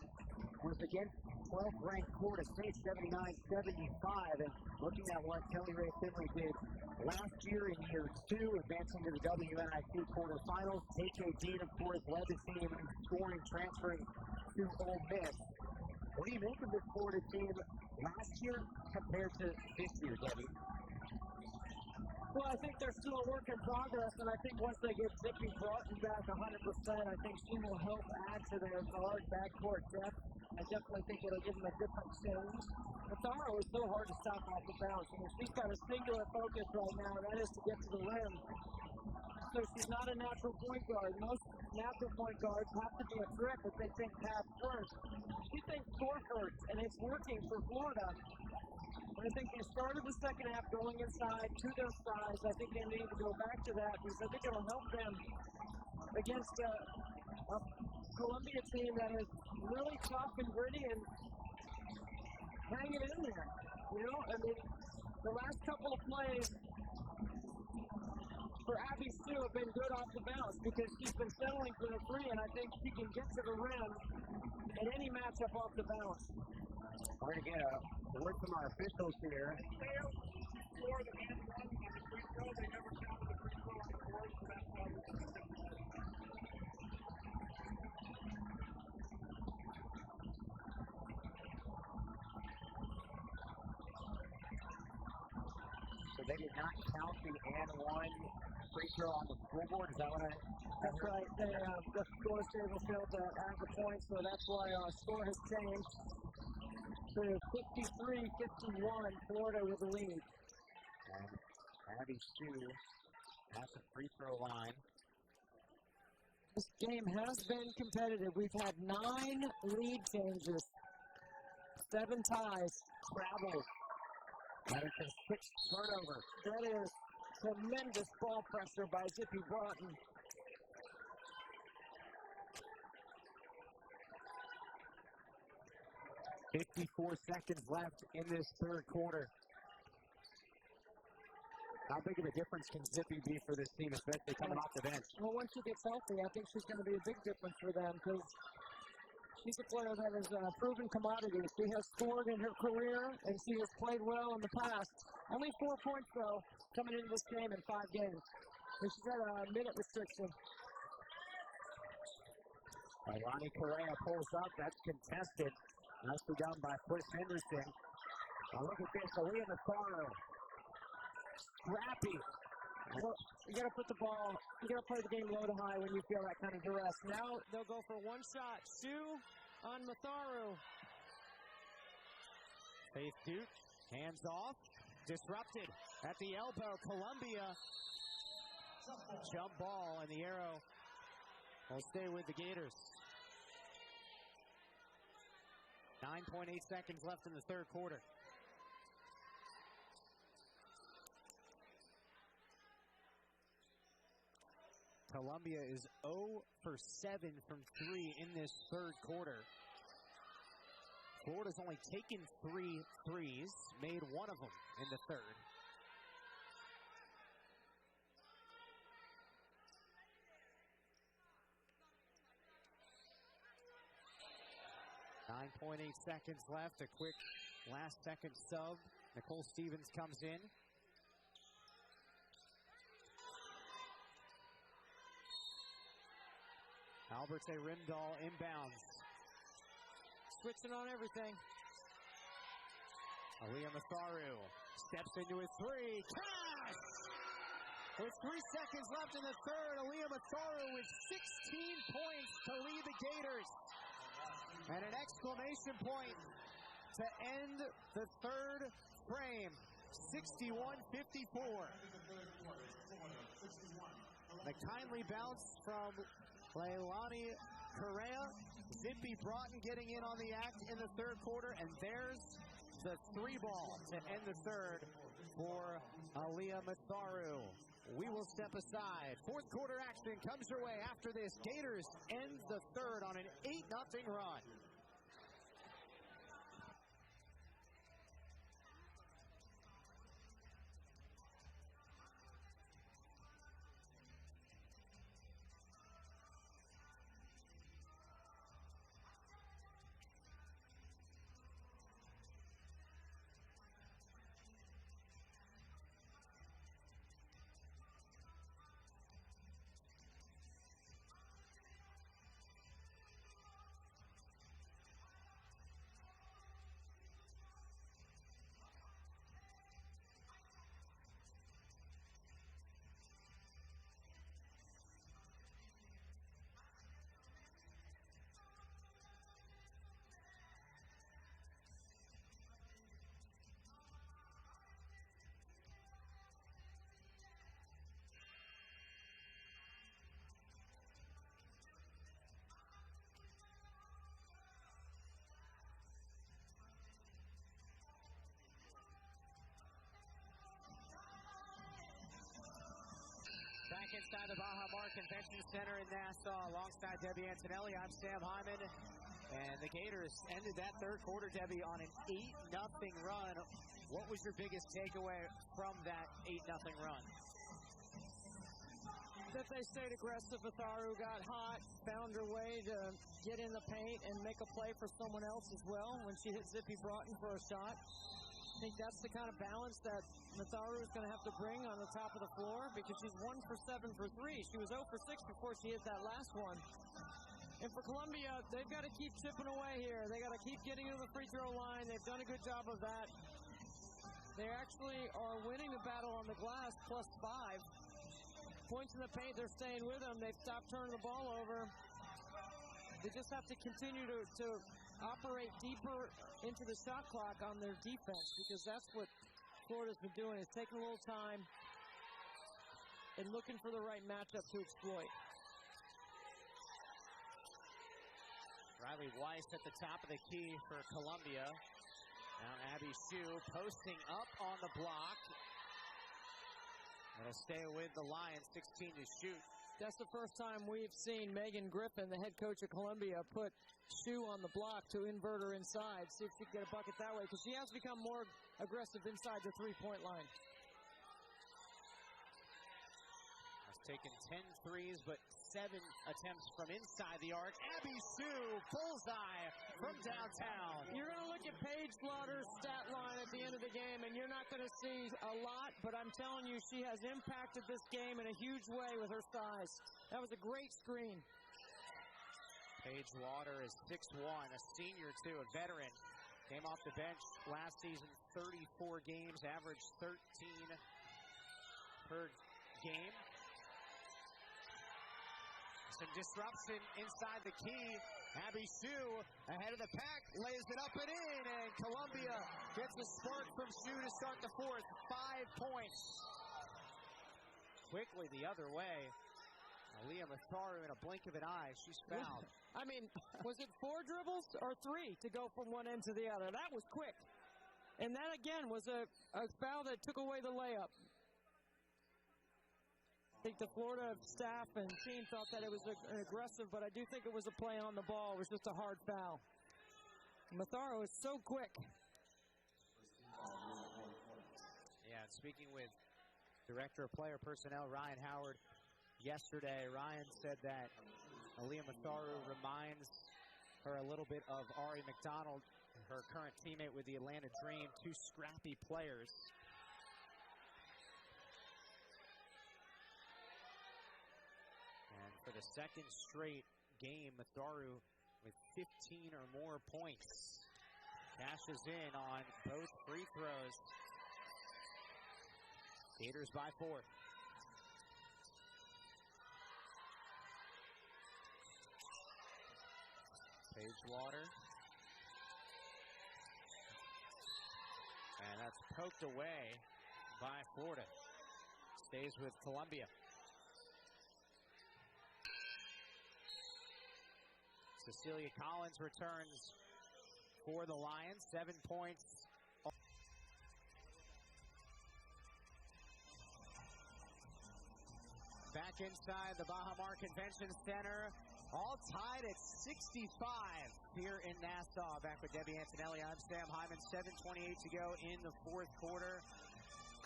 was against 12th ranked Florida State, 79-75. And looking at what Kelly Ray Finley did last year in year two, advancing to the WNIC quarterfinals. KJ Dean, of course, led the team in scoring, transferring to Ole Miss. What do you make of this Florida team last year compared to this year, Debbie? Well, I think they're still a work in progress, and I think once they get Zippy Broughton back 100%, I think she will help add to their guard backcourt depth. I definitely think it'll give them a different change. Matharo is so hard to stop off the bounce. I mean, she's got a singular focus right now, and that is to get to the rim. So she's not a natural point guard. Most natural point guards have to be a threat, but they think pass first. She thinks score first, and it's working for Florida. But I think they started the second half going inside to their size. I think they need to go back to that because I think it'll help them against a Columbia team that is really tough and gritty and hanging in there. You know, I mean, the last couple of plays for Abby Sue have been good off the bounce because she's been settling for the three, and I think she can get to the rim in any matchup off the bounce. We're going to get a word from our officials here. So they did not count the and one free throw on the scoreboard. Is that what That's right. The score table failed to add the points, so that's why our score has changed to 53-51. Florida with the lead. And Abby Sue at the free throw line. This game has been competitive. We've had 9 lead changes, 7 ties. Travel. That is a 6th turnover. That is tremendous ball pressure by Zippy Broughton. .54 seconds left in this third quarter. How big of a difference can Zippy be for this team, especially coming off the bench? Well, once she gets healthy, I think she's going to be a big difference for them because she's a player that is a proven commodity. She has scored in her career, and she has played well in the past. Only 4 points, though, coming into this game in 5 games. And she's got a minute restriction. Ronnie Correa pulls up. That's contested. Nicely done by Chris Henderson. Now look at this. Aaliyah Matharo. Scrappy. Well, you got to put the ball, you got to play the game low to high when you feel that kind of duress. Now they'll go for one shot. Sue on Matharu. Faith Duke, hands off, disrupted at the elbow. Columbia, jump ball, and the arrow will stay with the Gators. 9.8 seconds left in the third quarter. Columbia is 0 for 7 from 3 in this third quarter. Florida's only taken 3 threes, made one of them in the third. .8 seconds left. A quick last-second sub. Nicole Stevens comes in. Albert A. Rimdahl inbounds. Switching on everything. Aaliyah Matharu steps into a three. Cash! With 3 seconds left in the third, Aaliyah Matharu with 16 points to lead the Gators. And an exclamation point to end the third frame. 61-54. The kindly bounce from Leilani Correa. Zippy Broughton getting in on the act in the third quarter. And there's the 3 ball to end the third for Aaliyah Matharu. We will step aside. Fourth quarter action comes your way after this. Gators end the third on an 8-0 run. Back inside the Baha Mar Convention Center in Nassau, alongside Debbie Antonelli, I'm Sam Hyman. And the Gators ended that third quarter, Debbie, on an 8-0 run. What was your biggest takeaway from that 8-0 run? That they stayed aggressive. Matharu got hot, found her way to get in the paint and make a play for someone else as well when she hit Zippy Broughton for a shot. I think that's the kind of balance that Matharu is going to have to bring on the top of the floor, because she's 1 for 7 for 3. She was 0 for 6 before she hit that last one. And for Columbia, they've got to keep chipping away here. They got to keep getting to the free throw line. They've done a good job of that. They actually are winning the battle on the glass, +5. Points in the paint, they're staying with them. They've stopped turning the ball over. They just have to continue to operate deeper into the shot clock on their defense, because that's what Florida's been doing, is taking a little time and looking for the right matchup to exploit. Riley Weiss at the top of the key for Columbia. Now Abby Shue posting up on the block. It'll stay with the Lions, 16 to shoot. That's the first time we've seen Megan Griffin, the head coach of Columbia, put Shue on the block to invert her inside, see if she can get a bucket that way, because she has become more aggressive inside the three-point line. Has taken 10 threes, but 7 attempts from inside the arc. Abby Shue, bullseye from downtown. You're going to look at Paige Slaughter's stat line at the end of the game, and you're not going to see a lot, but I'm telling you, she has impacted this game in a huge way with her size. That was a great screen. Paige Slaughter is 6'1", a senior too, a veteran. Came off the bench last season, 34 games, averaged 13 per game. Some disruption inside the key. Abby Shue ahead of the pack, lays it up and in, and Columbia gets a spark from Shue to start the fourth. 5 points. Quickly the other way. Aaliyah Matharu in a blink of an eye. She's fouled. I mean, was it 4 dribbles or 3 to go from one end to the other? That was quick. And that, again, was a foul that took away the layup. I think the Florida staff and team thought that it was aggressive, but I do think it was a play on the ball. It was just a hard foul. Matharu is so quick. Yeah, and speaking with Director of Player Personnel Ryan Howard yesterday, Ryan said that Aaliyah Matharu reminds her a little bit of Ari McDonald, her current teammate with the Atlanta Dream, 2 scrappy players. And for the second straight game, Matharu with 15 or more points. Cashes in on both free throws. Gators by 4. Paige Slaughter. And that's poked away by Florida. Stays with Columbia. Cecilia Collins returns for the Lions. 7 points. back inside the Baha Mar Convention Center. All tied at 65 here in Nassau. Back with Debbie Antonelli, I'm Sam Hyman. 7:28 to go in the fourth quarter.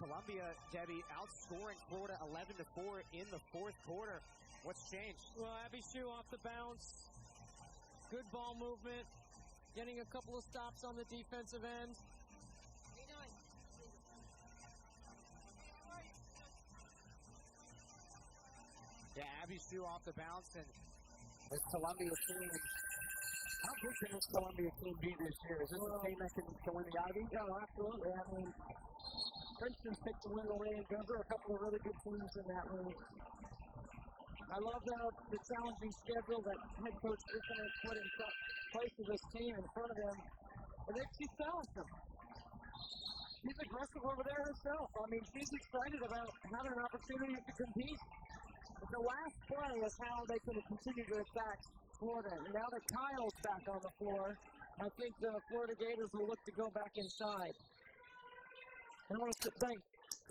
Columbia, Debbie, outscoring Florida 11-4 in the fourth quarter. What's changed? Well, Abby Shue off the bounce. Good ball movement. Getting a couple of stops on the defensive end. Yeah, Abby Shue off the bounce, and This Columbia team, how good can this Columbia team be this year? Is this a team that can win the Ivy? Yeah, absolutely. I mean, Princeton picked to win the league. Those are a couple of really good teams in that league. I love the challenging schedule that head coach Griffin has put in place of this team in front of him. And then she's challenged them. She's aggressive over there herself. I mean, she's excited about having an opportunity to compete. But the last play is how they can continue to attack Florida. And now that Kyle's back on the floor, I think the Florida Gators will look to go back inside. I want to thank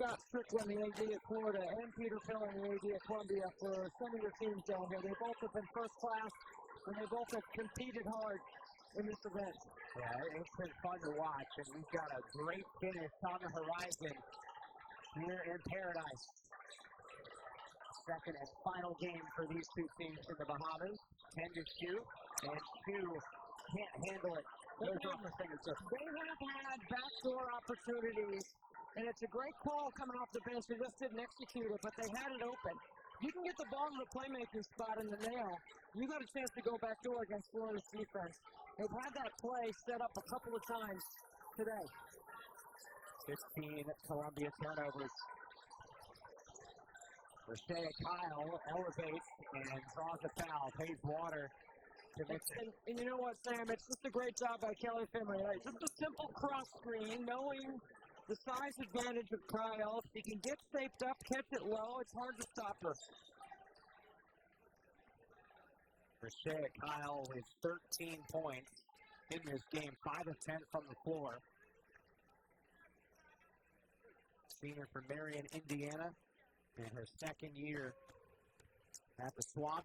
Scott Strickland, the AD at Florida, and Peter Pilling, the AD at Columbia, for sending their teams down here. They both have been first class, and they both have competed hard in this event. Yeah, it's been fun to watch, and we've got a great finish on the horizon here in Paradise. Second and final game for these two teams in the Bahamas. 10 to shoot, and Shue can't handle it. Goes off the fingertips. They have had backdoor opportunities, and it's a great call coming off the bench. They just didn't execute it, but they had it open. You can get the ball in the playmaking spot in the nail. You got a chance to go backdoor against Florida's defense. They've had that play set up a couple of times today. 15 Columbia turnovers. Rashea Kyle elevates and draws a foul. Pays Water to mix it. And you know what, Sam? It's just a great job by Kelly Finley. Right? Just a simple cross screen, knowing the size advantage of Kyle. If he can get shaped up, catch it low, it's hard to stop her. Rashea Kyle with 13 points in this game, 5 of 10 from the floor. Senior from Marion, Indiana, in her second year at the Swamp.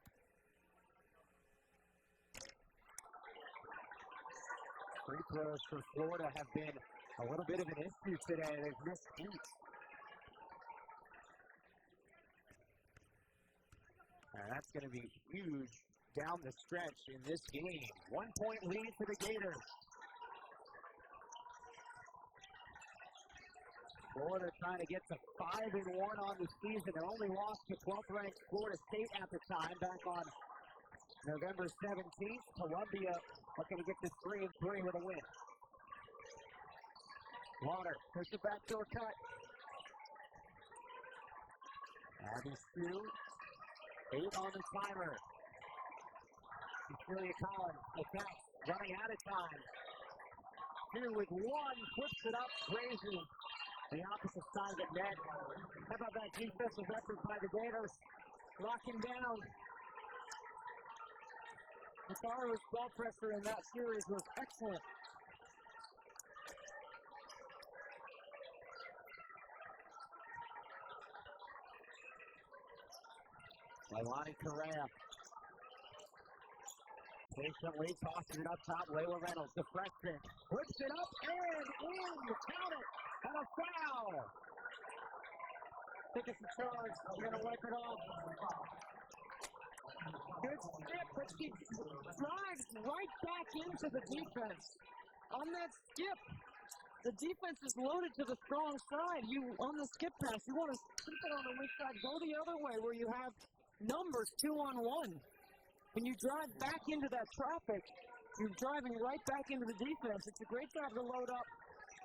Free throws for Florida have been a little bit of an issue today. They've missed 8. And that's going to be huge down the stretch in this game. 1 point lead for the Gators. Florida trying to get to 5-1 on the season. They only lost to 12th ranked Florida State at the time, back on November 17th. Columbia looking to get to 3-3 with a win. Water, push the backdoor cut. Abby Shue, 8 on the timer. Cecilia Collins, attack, running out of time. Shue with 1, puts it up, raises the opposite side of the net. How about that defensive effort by the Gators? Locking down. Nasaro's ball pressure in that series was excellent. Leilani Correa patiently tosses it up top. Layla Reynolds, the freshman, whips it up and in. Count it. And a foul. Think it's a charge. We're going to wipe it off. Good skip, but she drives right back into the defense. On that skip, the defense is loaded to the strong side. On the skip pass, you want to keep it on the weak side. Go the other way where you have numbers 2-on-1. When you drive back into that traffic, you're driving right back into the defense. It's a great job to load up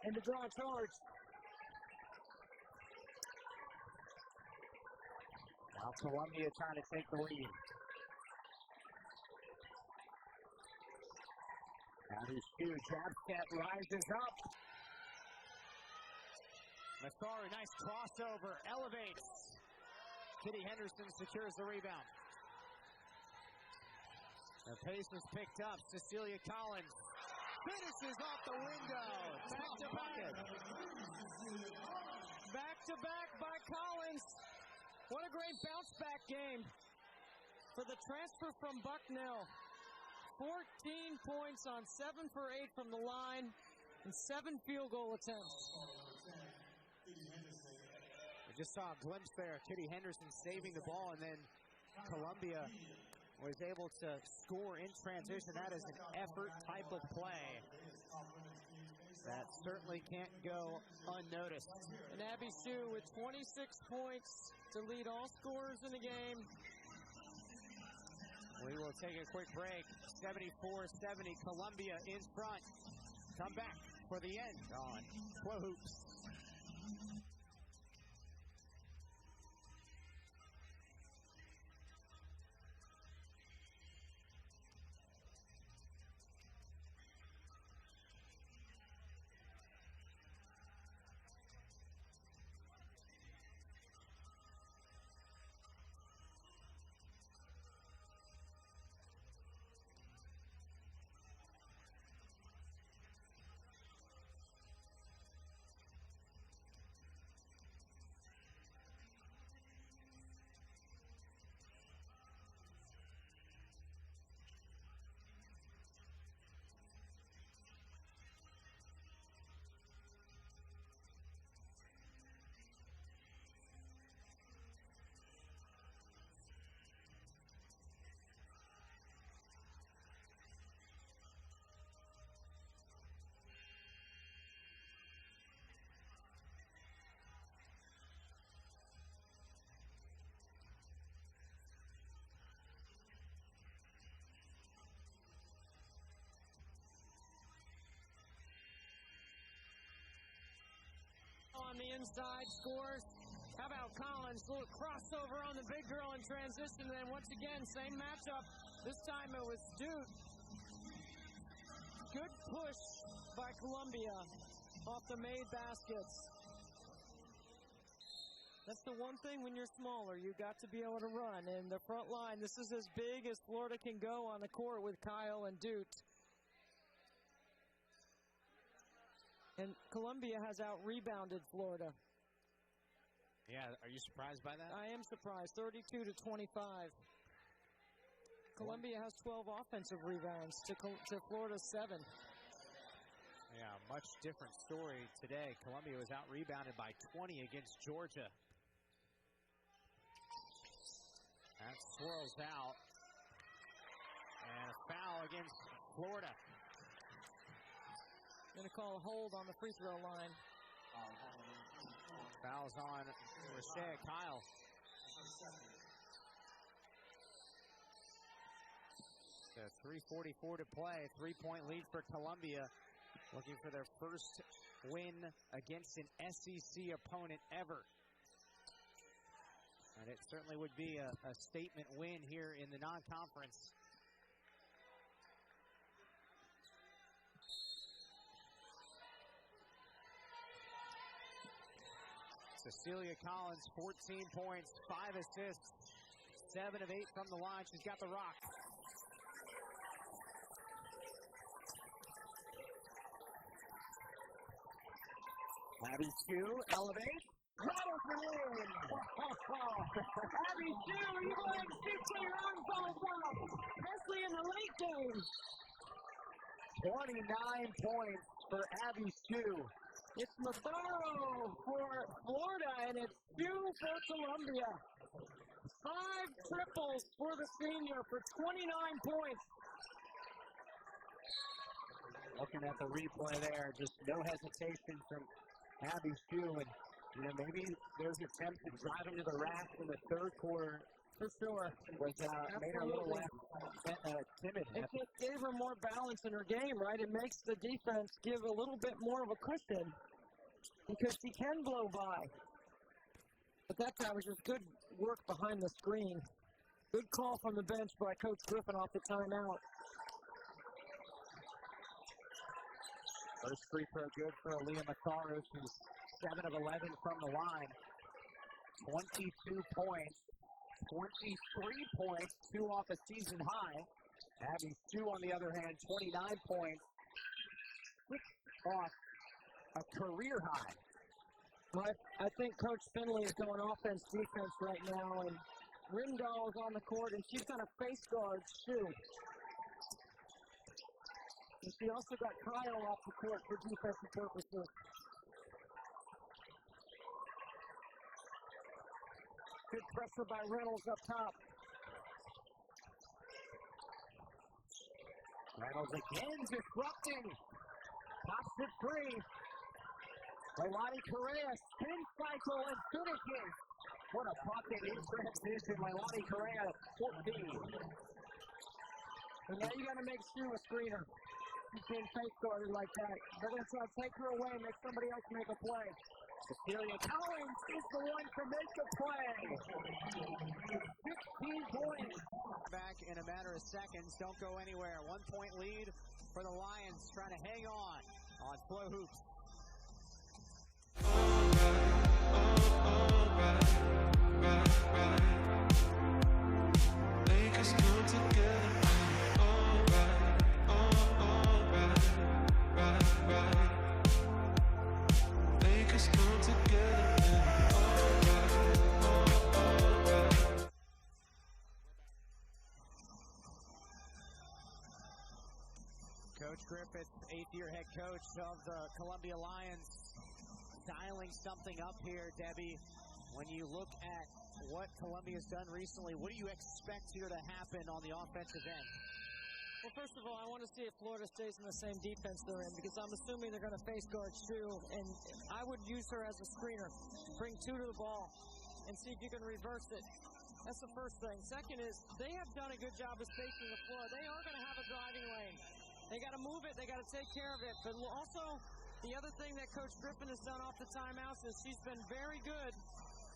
and to draw a charge. Now Columbia trying to take the lead. Abby Shue, jab step, rises up. Massari, nice crossover, elevates. Kitty Henderson secures the rebound. The pace is picked up. Cecilia Collins finishes off the window. Back to back by Collins. What a great bounce back game for the transfer from Bucknell. 14 points on 7 for 8 from the line and 7 field goal attempts. We just saw a glimpse there. Kitty Henderson saving the ball, and then Columbia was able to score in transition. That is an effort type of play that certainly can't go unnoticed. And Abby Sue with 26 points to lead all scorers in the game. We will take a quick break. 74-70, Columbia in front. Come back for the end on Flow Hoops. On the inside, scores. How about Collins? A little crossover on the big girl in transition. And then once again, same matchup. This time it was Duke. Good push by Columbia off the made baskets. That's the one thing when you're smaller. You've got to be able to run. And the front line, this is as big as Florida can go on the court with Kyle and Duke. And Columbia has out-rebounded Florida. Yeah, are you surprised by that? I am surprised. 32-25. Columbia has 12 offensive rebounds to Florida's 7. Yeah, much different story today. Columbia was out-rebounded by 20 against Georgia. That swirls out. And a foul against Florida. Going to call a hold on the free throw line. Fouls on Rashea Kyle. So 3:44 to play. 3-point lead for Columbia. Looking for their first win against an SEC opponent ever. And it certainly would be a statement win here in the non-conference. Cecilia Collins, 14 points, 5 assists, 7 of 8 from the line. She's got the rock. Abby Sue elevates. Rattles it in. Abby Sue, you going to your own balls out, especially in the late game. 29 points for Abby Sue. It's Matharo for Florida, and it's 2 for Columbia. 5 triples for the senior for 29 points. Looking at the replay there, just no hesitation from Abby Sue, and maybe those attempts to drive into the rack in the third quarter For sure. was made her a little less timid. It just gave her more balance in her game, right? It makes the defense give a little bit more of a cushion because she can blow by. But that time was just good work behind the screen. Good call from the bench by Coach Griffin off the timeout. First free throw good for Aaliyah Matharo, who's 7 of 11 from the line. 22 points, 23 points, 2 off a season high. Abby Sue, on the other hand, 29 points, off a career high. I think Coach Finley is going offense defense right now, and Rimdahl is on the court, and she's going to face guard Shu. And she also got Kyle off the court for defensive purposes. Good pressure by Reynolds up top. Reynolds again disrupting. Pops it free. Leilani Correa, spin cycle and finishes. What a bucket in transition. Leilani Correa, 14. And now you got to make Shu a screener. You can't face guarded like that. They're going to try to take her away and make somebody else make a play. Cecilia Collins is the one to make the play. 16 points. Back in a matter of seconds. Don't go anywhere. 1 point lead for the Lions, trying to hang on Flow Hoops. Lakers come together. Lakers come together. Coach Griffith, 8th-year head coach of the Columbia Lions, dialing something up here, Debbie. When you look at what Columbia's done recently, what do you expect here to happen on the offensive end? Well, first of all, I want to see if Florida stays in the same defense they're in, because I'm assuming they're going to face guard Shu, and I would use her as a screener. Bring two to the ball and see if you can reverse it. That's the first thing. Second is they have done a good job of spacing the floor. They are going to have a driving lane. They got to move it. They got to take care of it. But also, the other thing that Coach Griffin has done off the timeouts is she's been very good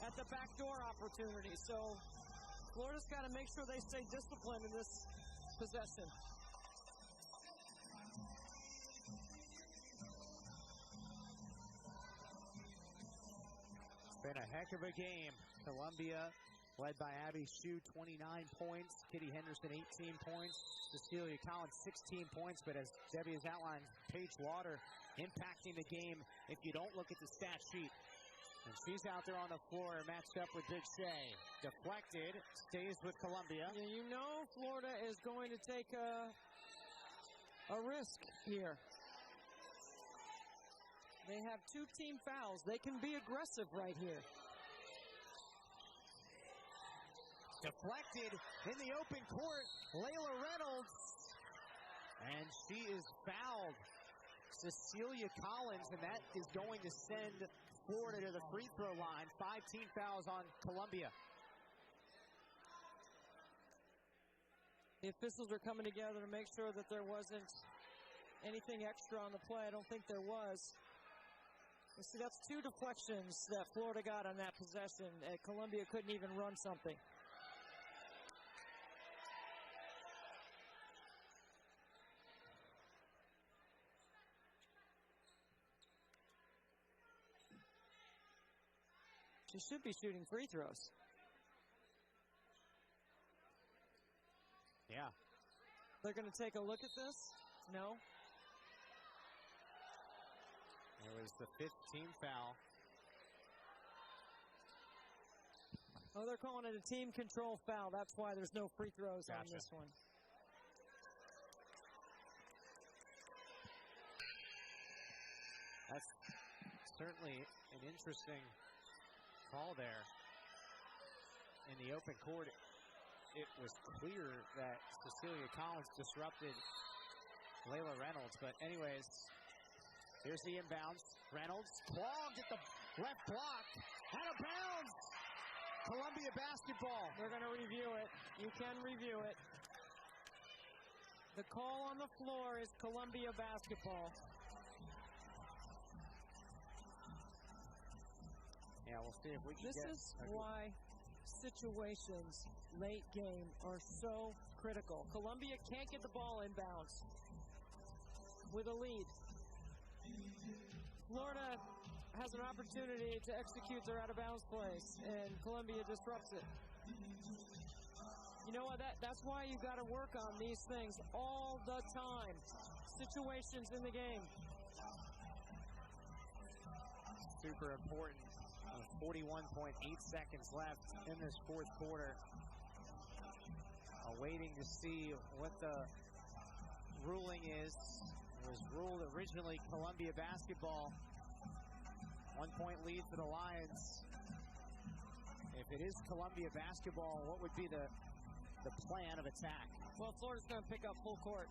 at the backdoor opportunity. So Florida's got to make sure they stay disciplined in this possession. It's been a heck of a game. Columbia led by Abby Shu, 29 points. Kitty Henderson, 18 points. Cecilia Collins, 16 points. But as Debbie has outlined, Paige Lauder impacting the game if you don't look at the stat sheet. And she's out there on the floor matched up with Big Shea. Deflected, stays with Columbia. Yeah, you know Florida is going to take a risk here. They have 2 team fouls. They can be aggressive right here. Deflected in the open court, Layla Reynolds. And she is fouled. Cecilia Collins, and that is going to send Florida to the free throw line. 5 team fouls on Columbia. The officials are coming together to make sure that there wasn't anything extra on the play. I don't think there was. You see, that's 2 deflections that Florida got on that possession. Columbia couldn't even run something. She should be shooting free throws. Yeah. They're going to take a look at this? No. It was the 5th team foul. Oh, they're calling it a team control foul. That's why there's no free throws on Gotcha. this one. That's certainly an interesting call there. In the open court, it was clear that Cecilia Collins disrupted Layla Reynolds. But anyways, here's the inbounds. Reynolds clogged at the left block. Out of bounds. Columbia basketball. They're going to review it. You can review it. The call on the floor is Columbia basketball. Yeah, we'll see if we can This get is why situations late game are so critical. Columbia can't get the ball inbounds with a lead. Florida has an opportunity to execute their out-of-bounds plays, and Columbia disrupts it. You know what? That's why you got to work on these things all the time. Situations in the game. super important. 41.8 seconds left in this fourth quarter. Waiting to see what the ruling is. It was ruled originally Columbia basketball. 1 point lead for the Lions. If it is Columbia basketball, what would be the plan of attack? Well, Florida's going to pick up full court.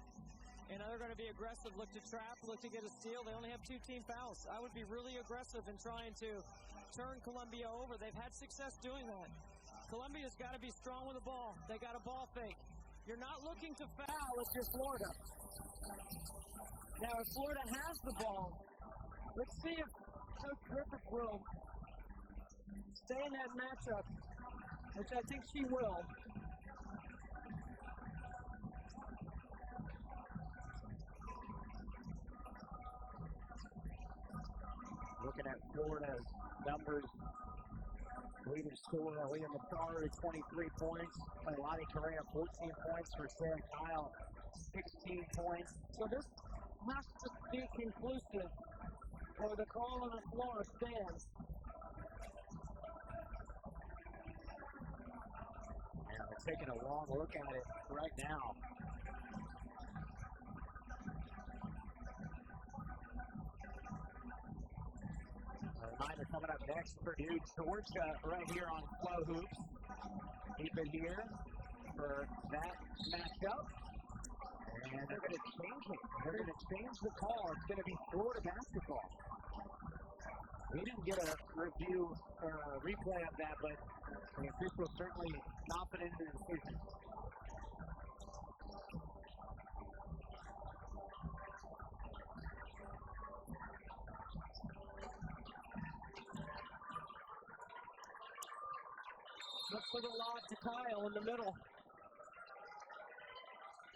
And they're going to be aggressive, look to trap, look to get a steal. They only have 2 team fouls. I would be really aggressive in trying to turn Columbia over. They've had success doing that. Columbia's got to be strong with the ball. They got a ball fake. You're not looking to foul if you're Florida. Now, if Florida has the ball, let's see if Coach Griffith will stay in that matchup, which I think she will. Looking at Florida's numbers, leading scorer Aaliyah Masaru, 23 points. Leilani Correa, 14 points. For Sarah Kyle, 16 points. So this has to be conclusive, or the call on the floor stands. And we're taking a long look at it right now. Reminder coming up next, Purdue Georgia right here on Flow Hoops. Keep it here for that matchup. And they're going to change it. They're going to change the call. It's going to be Florida basketball. We didn't get a review or a replay of that, but the official certainly confident in the decision. Look for the lob to Kyle in the middle.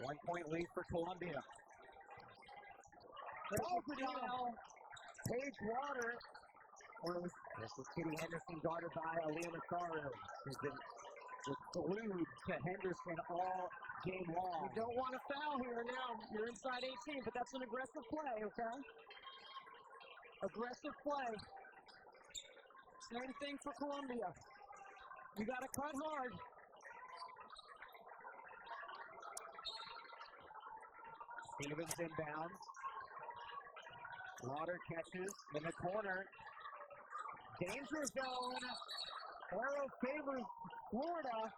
1 point lead for Columbia. There's the Kyle. Paige Water. This is Kitty Henderson, guarded by Aaliyah Masaru. Has been glued to Henderson all game long. You don't want to foul here now. You're inside 18, but that's an aggressive play, okay? Aggressive play. Same thing for Columbia. You got to cut hard. Stevens inbound. Water catches in the corner. Danger zone. Arrow favors Florida.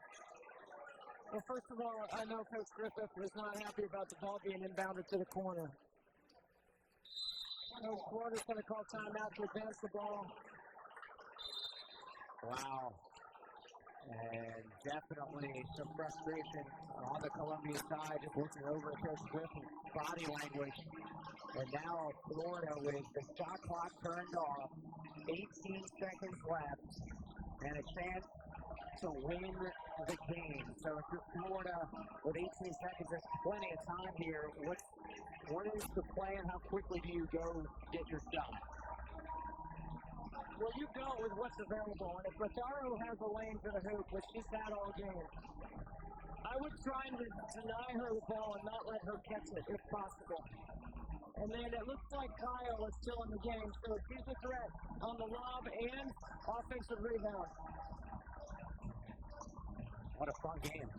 Well, first of all, I know Coach Griffith was not happy about the ball being inbounded to the corner. Coach Florida's going to call timeout to advance the ball. Wow. And definitely some frustration on the Columbia side, just looking over at Coach Griffith's body language. And now Florida with the shot clock turned off, 18 seconds left, and a chance to win the game. So if you're Florida with 18 seconds, there's plenty of time here. What is the plan? How quickly do you go get your shot? Well, you go with what's available. And if Masaru has a lane to the hoop, which she's had all game, I would try to deny her the ball and not let her catch it if possible. And then it looks like Kyle is still in the game, so she's a threat on the lob and offensive rebound. What a fun game.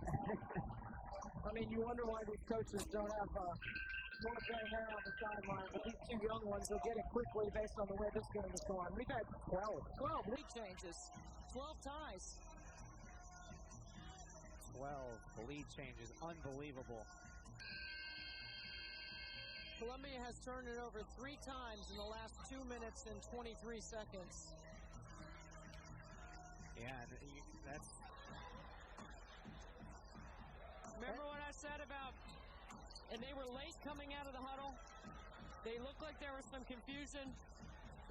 I mean, you wonder why these coaches don't have more gray hair on the sideline, but these two young ones will get it quickly based on the way this game is going. We've had 12 lead changes, 12 ties. 12 lead changes, unbelievable. Columbia has turned it over 3 times in the last 2 minutes and 23 seconds. Yeah, that's... Remember what I said about, and they were late coming out of the huddle? They looked like there was some confusion.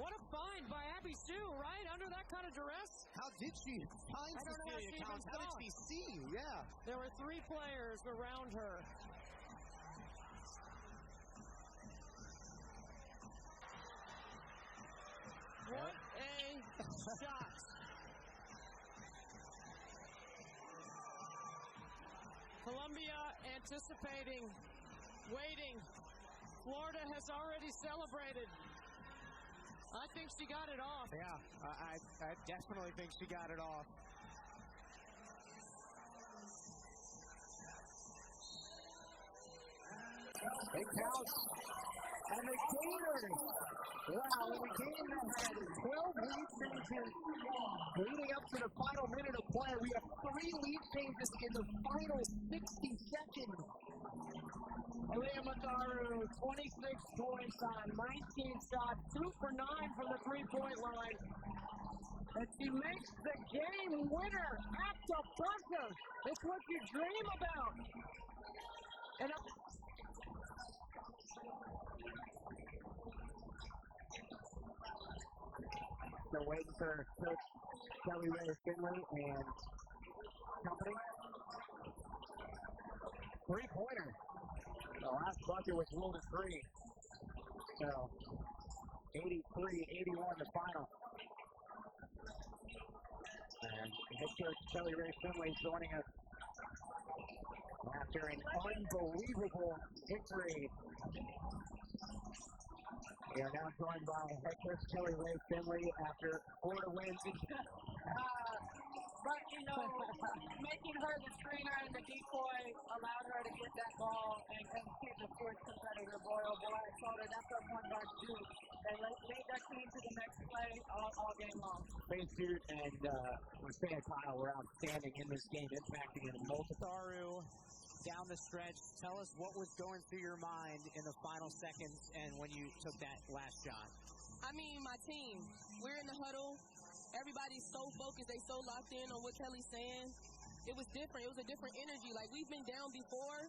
What a find by Abby Sue, right? Under that kind of duress? How did she find Cecilia Collins? How did she see you? Yeah. There were 3 players around her. What a shot. Columbia anticipating, waiting. Florida has already celebrated. I think she got it off. Yeah, I definitely think she got it off. It counts. And the Gators. Wow, in a game that had 12 lead changes leading up to the final minute of play, we have 3 lead changes in the final 60 seconds. Aaliyah Mataru, 26 points on 19 shots, 2 for 9 from the three-point line. And she makes the game winner at the buzzer. It's what you dream about. And Still waiting for Coach Kelly Ray Finley and company. 3-pointer. The last bucket was ruled a 3. So, 83-81 the final. And head coach Kelly Ray Finley joining us after an unbelievable victory. We are now joined by head coach Kelly Ray Finley after Florida wins. But, you know, making her the screener and the decoy allowed her to get that ball and keep the fourth competitor. Boy, oh boy, I told her that's what one guard do. They made that team to the next play all game long. Faith Dude and Marcia Kyle were outstanding in this game, impacting it multiple. Saru down the stretch. Tell us what was going through your mind in the final seconds and when you took that last shot. I mean, my team, we're in the huddle. Everybody's so focused. They so locked in on what Kelly's saying. It was different. It was a different energy. Like, we've been down before,